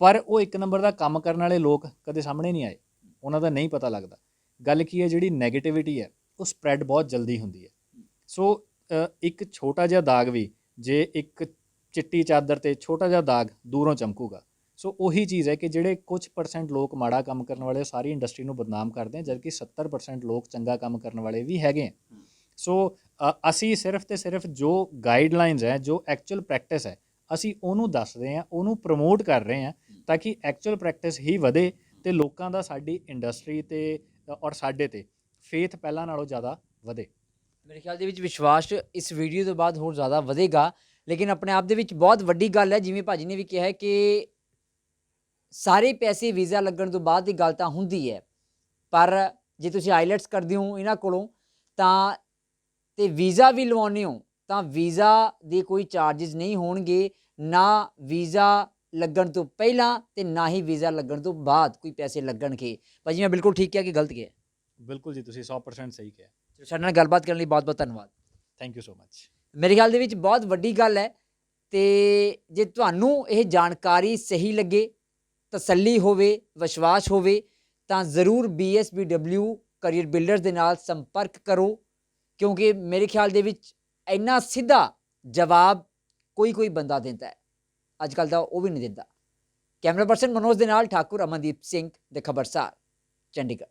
ਪਰ ਉਹ 1 ਨੰਬਰ ਦਾ ਕੰਮ ਕਰਨ ਵਾਲੇ ਲੋਕ ਕਦੇ ਸਾਹਮਣੇ ਨਹੀਂ ਆਏ, ਉਹਨਾਂ ਦਾ ਨਹੀਂ ਪਤਾ ਲੱਗਦਾ। ਗੱਲ ਕੀ ਹੈ, ਜਿਹੜੀ ਨੈਗੇਟਿਵਿਟੀ ਹੈ ਉਹ ਸਪਰੈਡ ਬਹੁਤ ਜਲਦੀ ਹੁੰਦੀ ਹੈ। ਸੋ ਇੱਕ ਛੋਟਾ ਜਿਹਾ ਦਾਗ ਵੀ ਜੇ ਇੱਕ ਚਿੱਟੀ ਚਾਦਰ 'ਤੇ ਛੋਟਾ ਜਿਹਾ ਦਾਗ ਦੂਰੋਂ ਚਮਕੂਗਾ। ਸੋ ਉਹੀ ਚੀਜ਼ ਹੈ ਕਿ ਜਿਹੜੇ ਕੁਝ % ਲੋਕ ਮਾੜਾ ਕੰਮ ਕਰਨ ਵਾਲੇ ਸਾਰੀ ਇੰਡਸਟਰੀ ਨੂੰ ਬਦਨਾਮ ਕਰਦੇ ਆ, ਜਦਕਿ 70% ਲੋਕ ਚੰਗਾ ਕੰਮ ਕਰਨ ਵਾਲੇ ਵੀ ਹੈਗੇ ਆ। ਸੋ ਅਸੀਂ ਸਿਰਫ ਤੇ ਸਿਰਫ ਜੋ ਗਾਈਡਲਾਈਨਸ ਹੈ, ਜੋ ਐਕਚੁਅਲ ਪ੍ਰੈਕਟਿਸ ਹੈ, ਅਸੀਂ ਉਹਨੂੰ ਦੱਸਦੇ ਹਾਂ, ਉਹਨੂੰ ਪ੍ਰਮੋਟ ਕਰ ਰਹੇ ਹਾਂ ਤਾਂ ਕਿ ਐਕਚੁਅਲ ਪ੍ਰੈਕਟਿਸ ਹੀ ਵਧੇ ਅਤੇ ਲੋਕਾਂ ਦਾ ਸਾਡੀ ਇੰਡਸਟਰੀ 'ਤੇ ਔਰ ਸਾਡੇ 'ਤੇ ਫੇਥ ਪਹਿਲਾਂ ਨਾਲੋਂ ਜ਼ਿਆਦਾ ਵਧੇ। ਮੇਰੇ ਖਿਆਲ ਦੇ ਵਿੱਚ ਵਿਸ਼ਵਾਸ ਇਸ ਵੀਡੀਓ ਤੋਂ ਬਾਅਦ ਹੋਰ ਜ਼ਿਆਦਾ ਵਧੇਗਾ। ਲੇਕਿਨ ਆਪਣੇ ਆਪ ਦੇ ਵਿੱਚ ਬਹੁਤ ਵੱਡੀ ਗੱਲ ਹੈ, ਜਿਵੇਂ ਭਾਜੀ ਨੇ ਵੀ ਕਿਹਾ ਹੈ ਕਿ ਸਾਰੇ ਪੈਸੇ ਵੀਜ਼ਾ ਲੱਗਣ ਤੋਂ ਬਾਅਦ ਦੀ ਗੱਲ ਤਾਂ ਹੁੰਦੀ ਹੈ, ਪਰ ਜੇ ਤੁਸੀਂ ਆਈਲੈਟਸ ਕਰਦੇ ਹੋ ਇਹਨਾਂ ਕੋਲੋਂ ਤਾਂ ਤੇ ਵੀਜ਼ਾ ਵੀ ਲਵਾਉਂਦੇ ਹੋ ਤਾਂ ਵੀਜ਼ਾ ਦੇ ਕੋਈ ਚਾਰਜਿਸ ਨਹੀਂ ਹੋਣਗੇ, ਨਾ ਵੀਜ਼ਾ ਲੱਗਣ ਤੋਂ ਪਹਿਲਾਂ ਤੇ ਨਾ ਹੀ ਵੀਜ਼ਾ ਲੱਗਣ ਤੋਂ ਬਾਅਦ ਕੋਈ ਪੈਸੇ ਲੱਗਣਗੇ। ਭਾਜੀ ਮੈਂ ਬਿਲਕੁਲ ਠੀਕ ਕਿਹਾ ਕਿ ਗਲਤ ਕਿਹਾ? ਬਿਲਕੁਲ ਜੀ, ਤੁਸੀਂ 100% ਸਹੀ ਕਿਹਾ। ਸਾਡੇ ਨਾਲ ਗੱਲਬਾਤ ਕਰਨ ਲਈ ਬਹੁਤ ਬਹੁਤ ਧੰਨਵਾਦ। Thank you so much. ਮੇਰੇ ਖਿਆਲ ਦੇ ਵਿੱਚ ਬਹੁਤ ਵੱਡੀ ਗੱਲ ਹੈ, ਅਤੇ ਜੇ ਤੁਹਾਨੂੰ ਇਹ ਜਾਣਕਾਰੀ ਸਹੀ ਲੱਗੇ, ਤਸੱਲੀ ਹੋਵੇ, ਵਿਸ਼ਵਾਸ ਹੋਵੇ ਤਾਂ ਜ਼ਰੂਰ BSBW ਕਰੀਅਰ ਬਿਲਡਰਸ ਦੇ ਨਾਲ ਸੰਪਰਕ ਕਰੋ, ਕਿਉਂਕਿ ਮੇਰੇ ਖਿਆਲ ਦੇ ਵਿੱਚ ਇੰਨਾ ਸਿੱਧਾ ਜਵਾਬ ਕੋਈ ਬੰਦਾ ਦਿੰਦਾ ਹੈ, ਅੱਜ ਕੱਲ੍ਹ ਤਾਂ ਉਹ ਵੀ ਨਹੀਂ ਦਿੰਦਾ। ਕੈਮਰਾ ਪਰਸਨ ਮਨੋਜ ਦੇ ਨਾਲ ਠਾਕੁਰ ਅਮਨਦੀਪ ਸਿੰਘ ਦੇ ਖਬਰਸਾਰ, ਚੰਡੀਗੜ੍ਹ।